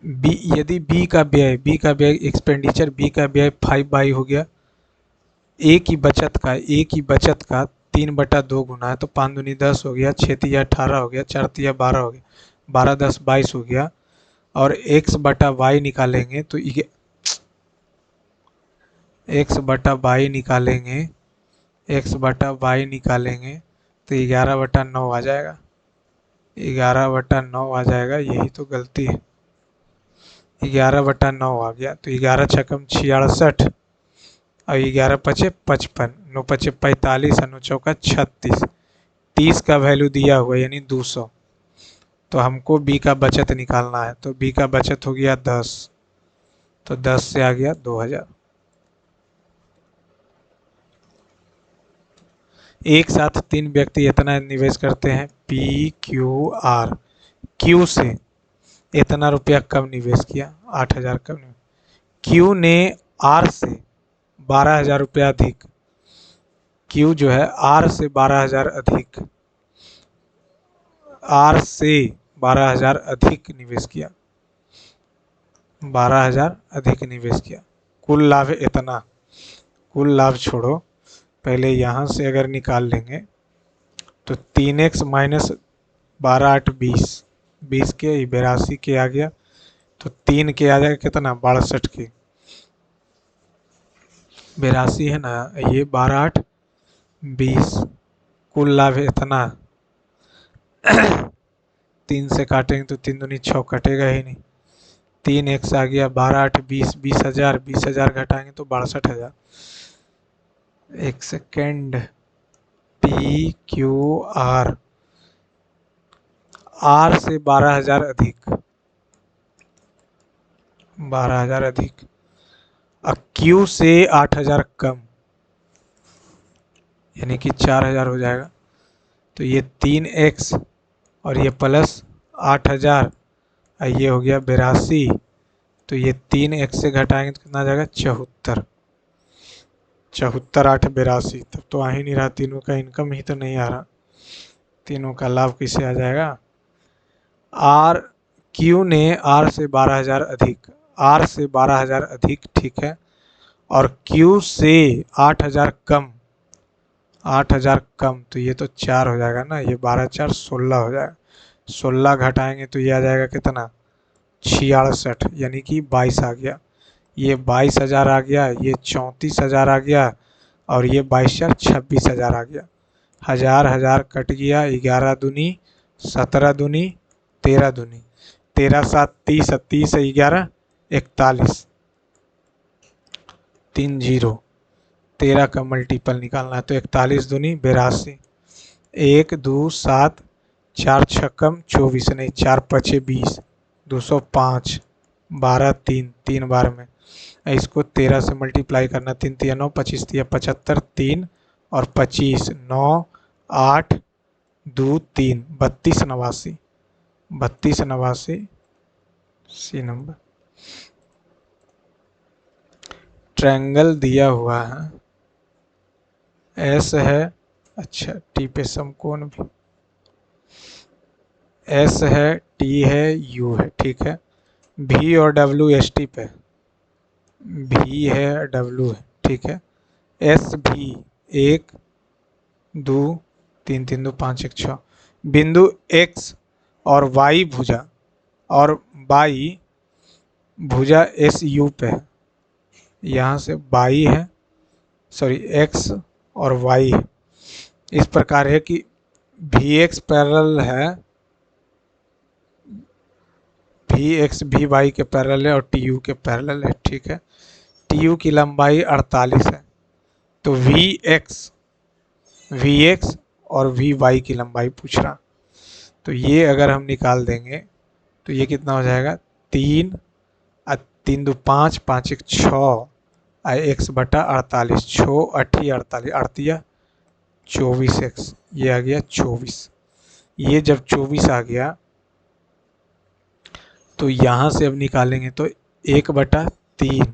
बी, यदि बी का व्यय एक्सपेंडिचर बी का व्यय 5/, हो गया। ए की बचत का 3/2 गुना है, तो 5 दूनी 10 हो गया, 6 तिया 18 हो गया, 4 तिया 12 हो गया, 12 10 22 हो गया। और x/y निकालेंगे तो x/y निकालेंगे तो 11/9 आ जाएगा। 11/9 आ जाएगा, यही तो गलती है। 11/9 आ गया। तो 11 छकम 66, और 11 पचे 55, 9 पचे 45, और 9 चौका 36। 30 का वैल्यू दिया हुआ यानी 200। तो हमको बी का बचत निकालना है। तो बी का बचत हो गया 10, तो 10 से आ गया 2000। एक साथ 3 व्यक्ति इतना निवेश करते हैं, पी क्यू आर। क्यू से इतना रुपया कब निवेश किया? 8000 कब निवेश? क्यू ने आर से 12000 रुपया अधिक। क्यू जो है आर से 12000 अधिक, आर से 12000 अधिक निवेश किया, 12000 अधिक निवेश किया। कुल लाभ इतना। कुल लाभ छोड़ो, पहले यहाँ से अगर निकाल लेंगे तो 3x - 12 8 20, 20 के 82 के आ गया। तो 3 के आ जाएगा कितना? 62 के। 82 है ना, ये 12 8 20। कुल लाभ इतना। 3 से काटेंगे तो 3 दूनी 6, कटेगा ही नहीं। 3x आ गया, 12 8 20, 20000, 20000 घटाएंगे तो 62000। एक second. P Q R, R से 12000 अधिक, 12000 अधिक। और क्यू से 8000 कम, यानी कि 4000 हो जाएगा। तो ये 3x और ये प्लस 8000, और ये हो गया 82। तो ये 3x से घटाएंगे तो कितना आ जाएगा? 74। 74 8 82। तब तो आ ही नहीं रहा, तीनों का इनकम ही तो नहीं आ रहा। तीनों का लाभ कैसे आ जाएगा? आर, क्यू ने आर से 12000 अधिक, आर से 12000 अधिक, ठीक है। और क्यू से 8000 कम, 8000 कम, तो ये तो 4 हो जाएगा ना। ये 12 4 16 हो जाएगा। 16 घटाएंगे तो ये आ जाएगा कितना? 66, यानी कि 22 आ गया। ये 22000 आ गया, ये 34000 आ गया, और ये 22 4 26000 आ गया। 1000 कट गया। 11 दूनी 17 दूनी 13 दूनी 13 7 30, 30 11 41, 3 0। 13 का मल्टीपल निकालना है तो 41 दूनी 82, 1 2 7, 4 छक्कम 24, नहीं 4 पचे 20, 205, 12 3, 3 बार में। इसको 13 से मल्टीप्लाई करना, 3 तिया 9, 25 तिया 75, 3 और 25, 9, 8, 2, 3, 32 89, 32 89 सी नंबर। ट्रायंगल दिया हुआ है, एस है, अच्छा टी पे समकोण भी, एस है, टी है, यू है, ठीक है। भी और डब्ल्यू एस टी पे, भी है डब्ल्यू है, ठीक है। एस भी 1 2 3 3 2 5 1 6, बिंदु एक्स और वाई भुजा, और बाई भुजा एस यू पे है, यहाँ से बाई है, सॉरी एक्स और वाई है। इस प्रकार है कि भी एक्स पैरेलल है, भी एक्स भी वाई के पैरेलल है और टी यू के पैरेलल है, ठीक है। टी यू की लंबाई 48 है, तो वी एक्स और वी वाई की लंबाई पूछ रहा, तो ये अगर हम निकाल देंगे तो ये कितना हो जाएगा, 3 3 2 5 5 1 6 एक्स बटा 48, 6 8 48 अड़तिया 24 एक्स, ये आ गया 24। ये जब 24 आ गया तो यहाँ से अब निकालेंगे तो 1/3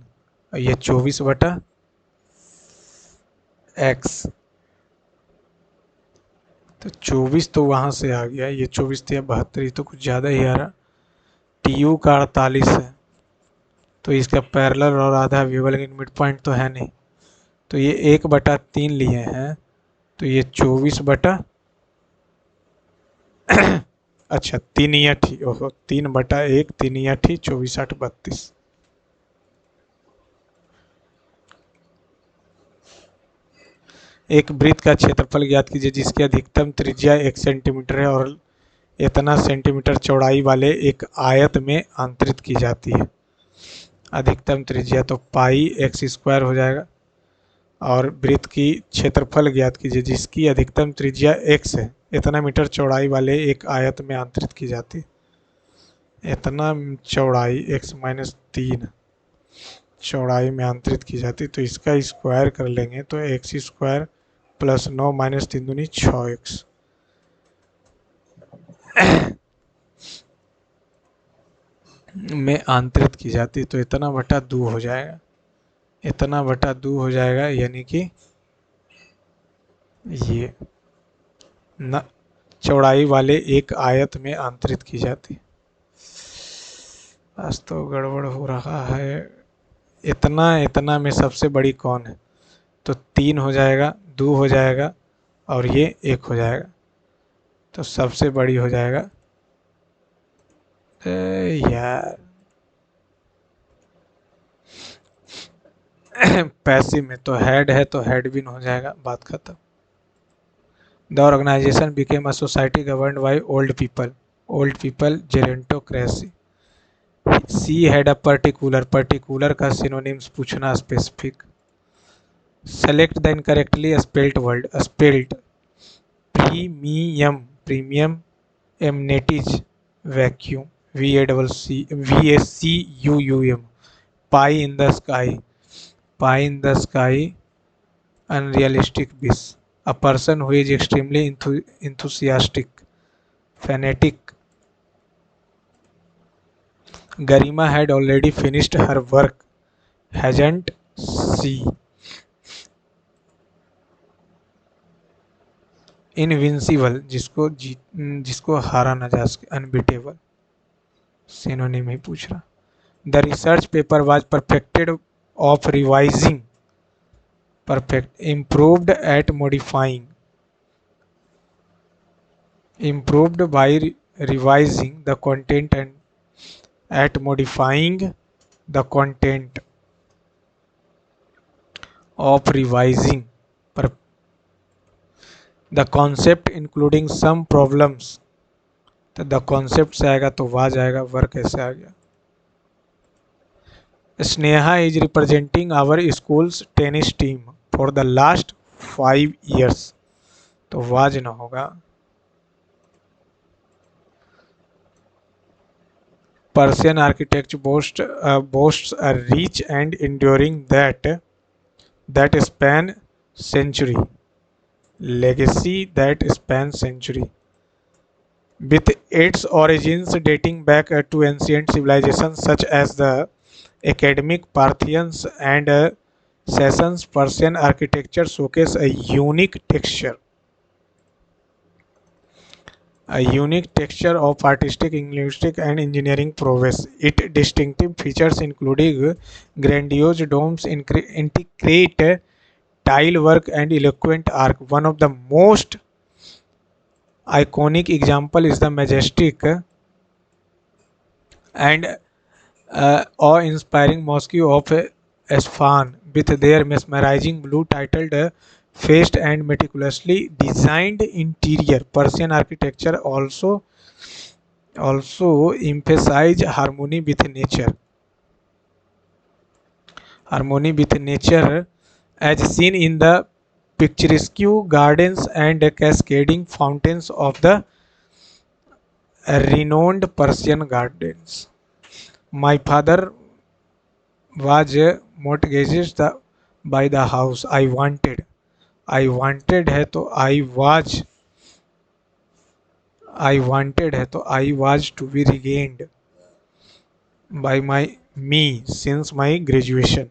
और ये 24/x, तो 24 तो वहाँ से आ गया, ये 24 थे 72, तो कुछ ज़्यादा ही आ रहा। टी यू का 48 है, तो इसका पैरेलल और आधा अवयव लेकिन मिड पॉइंट तो है नहीं, तो ये 1/3 लिए हैं, तो ये 24 बटा अच्छा 3 या ठी, ओहो 3/1, 3 या ठी 24 8 32। एक वृत्त का क्षेत्रफल ज्ञात कीजिए जिसकी अधिकतम त्रिज्या 1 सेंटीमीटर है और इतना सेंटीमीटर चौड़ाई वाले एक आयत में अंतरित की जाती है। अधिकतम त्रिज्या तो पाई एक्स स्क्वायर हो जाएगा, और वृत्त की क्षेत्रफल ज्ञात कीजिए जिसकी अधिकतम त्रिज्या x है, इतना मीटर चौड़ाई वाले एक आयत में अंतरित की जाती है। इतना चौड़ाई x-3 चौड़ाई में अंतरित की जाती, तो इसका स्क्वायर कर लेंगे तो एक्स स्क्वायर प्लस 9 माइनस 3 दूनी 6x में आंतरित की जाती, तो इतना बटा 2 हो जाएगा, इतना बटा 2 हो जाएगा, यानी कि ये न चौड़ाई वाले एक आयत में आंतरित की जाती। आज तो गड़बड़ हो रहा है। इतना में सबसे बड़ी कौन है, तो 3 हो जाएगा, 2 हो जाएगा और ये 1 हो जाएगा, तो सबसे बड़ी हो जाएगा यार पैसे में तो हेड है तो हेडविन हो जाएगा, बात खत्म। The organization became a society governed by old people gerontocracy. C had a particular का सिनोनिम्स पूछना, specific. Select the incorrectly spelt word, spelt premium amenities vacuum, VACCUUM, pie in the sky unrealistic wish, a person who is extremely enthusiastic, fanatic. Garima had already finished her work, hasn't she? Invincible, जिसको हारा न जा सके, unbeatable, synonym ही पूछ रहा। The research paper was perfected of revising, perfect, improved at modifying, improved by revising the content and at modifying the content of revising, the concept including some problems, तो the concept से आएगा तो was आएगा, work कैसे आ गया। Sneha is representing our schools tennis team for the last 5 years, तो was ना होगा। Persian architecture boasts a rich and enduring that span century legacy that spans century. With its origins dating back to ancient civilizations such as the academic Parthians and Sassans, Persian architecture showcase a unique texture of artistic, linguistic, and engineering prowess. Its distinctive features including grandiose domes, intricate tile work, and eloquent arc. One of the most iconic example is the majestic and awe-inspiring Mosque of Esfahan, with their mesmerizing blue titled faced and meticulously designed interior. Persian architecture also emphasize harmony with nature, as seen in the picturesque gardens and cascading fountains of the renowned Persian gardens. My father was mortgaged by the house I wanted I was to be regained by my me since my graduation.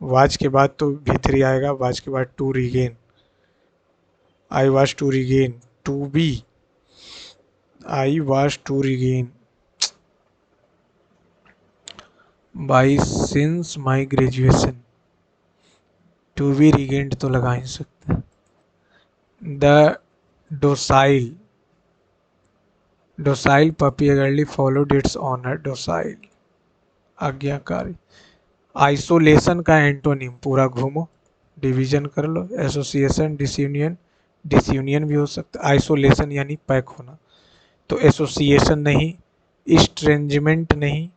Was के बाद तो V3 आएगा, वाज के बाद to regain, I was to regain by since my graduation, to be regained तो लगा ही सकते. The docile puppy eagerly followed its owner. Docile आज्ञाकारी. आइसोलेशन का एंटोनिम पूरा घूमो, डिवीजन कर लो. एसोसिएशन, डिसयूनियन भी हो सकता है. आइसोलेशन यानी पैक होना, तो एसोसिएशन नहीं, इस्ट्रेंजमेंट नहीं,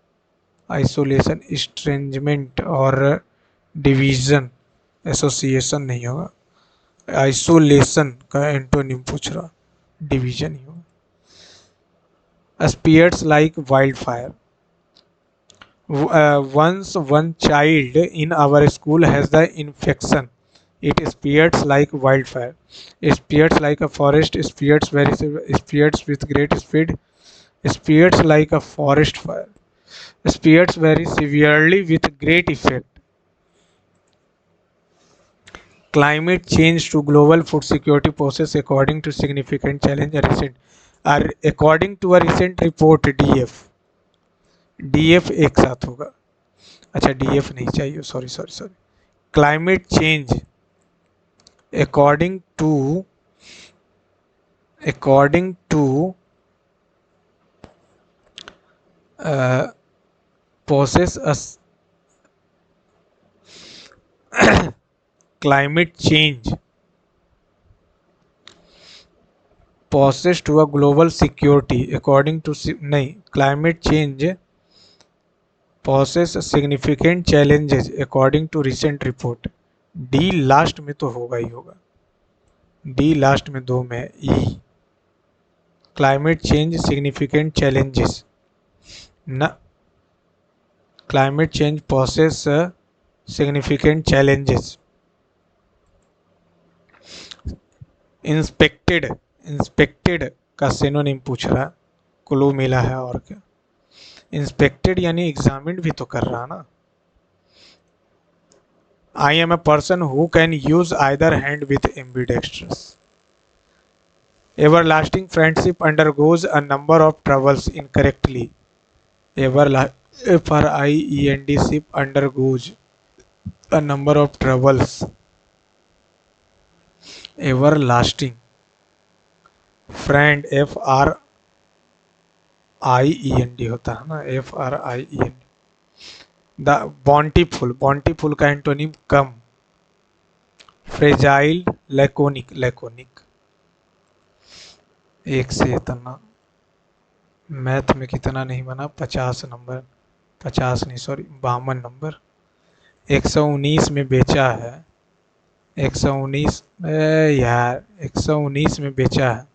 आइसोलेशन इस्ट्रेंजमेंट, और डिवीजन एसोसिएशन नहीं होगा. आइसोलेशन का एंटोनिम पूछ रहा, डिवीजन ही होगा. Spears like wild fire. Once one child in our school has the infection. It spreads like wildfire. It spreads like a forest. Spreads with great speed. Spreads like a forest fire. Spreads very severely with great effect. Climate change to global food security poses according to significant challenge. According to a recent report, DF एक साथ होगा. अच्छा, DF नहीं चाहिए, sorry. Climate change according to poses us climate change poses to a global security according to नहीं, climate change poses significant challenges according to recent report. D last में तो होगा ही होगा, डी लास्ट में दो में ई. क्लाइमेट चेंज सिग्निफिकेंट चैलेंजेस न, climate change possesses significant challenges. Inspected का सिनोनिम पूछ रहा, क्लू मिला है और क्या. इंस्पेक्टेड यानी एग्जामिन भी तो कर रहा ना. I am a person who can use either hand with ambidextrous. Everlasting friendship undergoes a number of troubles incorrectly. Friendship undergoes a number of troubles. Everlasting friend FRIEND होता है ना, FRIEND. द बॉन्टीफुल का antonym कम. Fragile laconic. एक से इतना math में कितना नहीं बना, 50 नंबर, 50 नहीं सॉरी 52 नंबर. 119 में बेचा है, 119 यार 119 में बेचा है.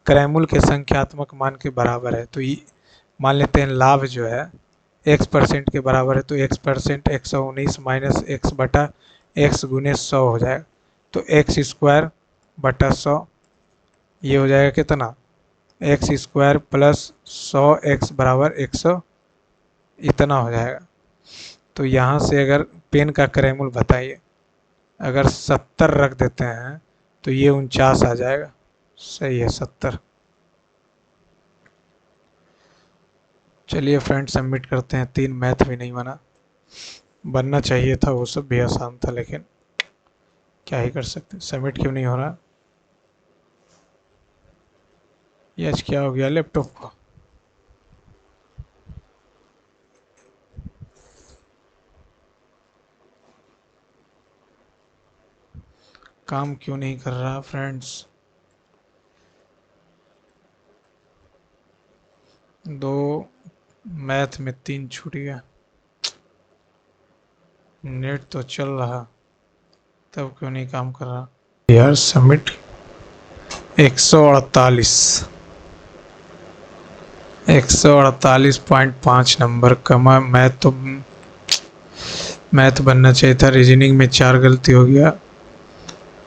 क्रैमुल के संख्यात्मक मान के बराबर है, तो ये मान लेते हैं लाभ जो है x% के बराबर है, तो x% 119 माइनस x बटा x गुने 100 हो जाएगा। तो x स्क्वायर बटा 100 ये हो जाएगा कितना, एक्स स्क्वायर प्लस 100x बराबर 100 इतना हो जाएगा। तो यहाँ से अगर पेन का क्रयमूल्य बताइए, अगर 70 रख देते हैं तो ये 49 आ जाएगा। सही है 70। चलिए फ्रेंड सबमिट करते हैं। 3 मैथ भी नहीं बनना चाहिए था, वो सब भी आसान था, लेकिन क्या ही कर सकते। सबमिट क्यों नहीं हो रहा, ये आज क्या हो गया लैपटॉप को। काम क्यों नहीं कर रहा फ्रेंड्स। 2 मैथ में 3 छूट गया। नेट तो चल रहा तब क्यों नहीं काम कर रहा यार। सबमिट 148.5 नंबर का मैथ बनना चाहिए था। रीजनिंग में 4 गलती हो गया,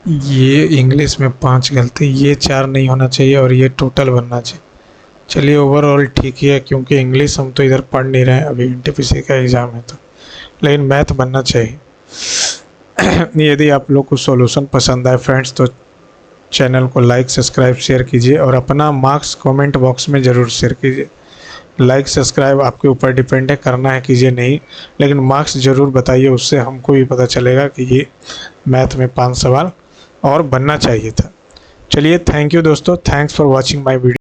ये इंग्लिश में 5 गलती, ये 4 नहीं होना चाहिए और ये टोटल बनना चाहिए। चलिए ओवरऑल ठीक ही है, क्योंकि इंग्लिश हम तो इधर पढ़ नहीं रहे हैं, अभी एनटीपीसी का एग्ज़ाम है तो, लेकिन मैथ बनना चाहिए। यदि आप लोग को सॉल्यूशन पसंद आए फ्रेंड्स तो चैनल को लाइक सब्सक्राइब शेयर कीजिए और अपना मार्क्स कमेंट बॉक्स में ज़रूर शेयर कीजिए। लाइक सब्सक्राइब आपके ऊपर डिपेंड है, करना है कीजिए नहीं, लेकिन मार्क्स ज़रूर बताइए, उससे हमको भी पता चलेगा कि ये मैथ में 5 सवाल और बनना चाहिए था। चलिए थैंक यू दोस्तों, thanks for watching my video.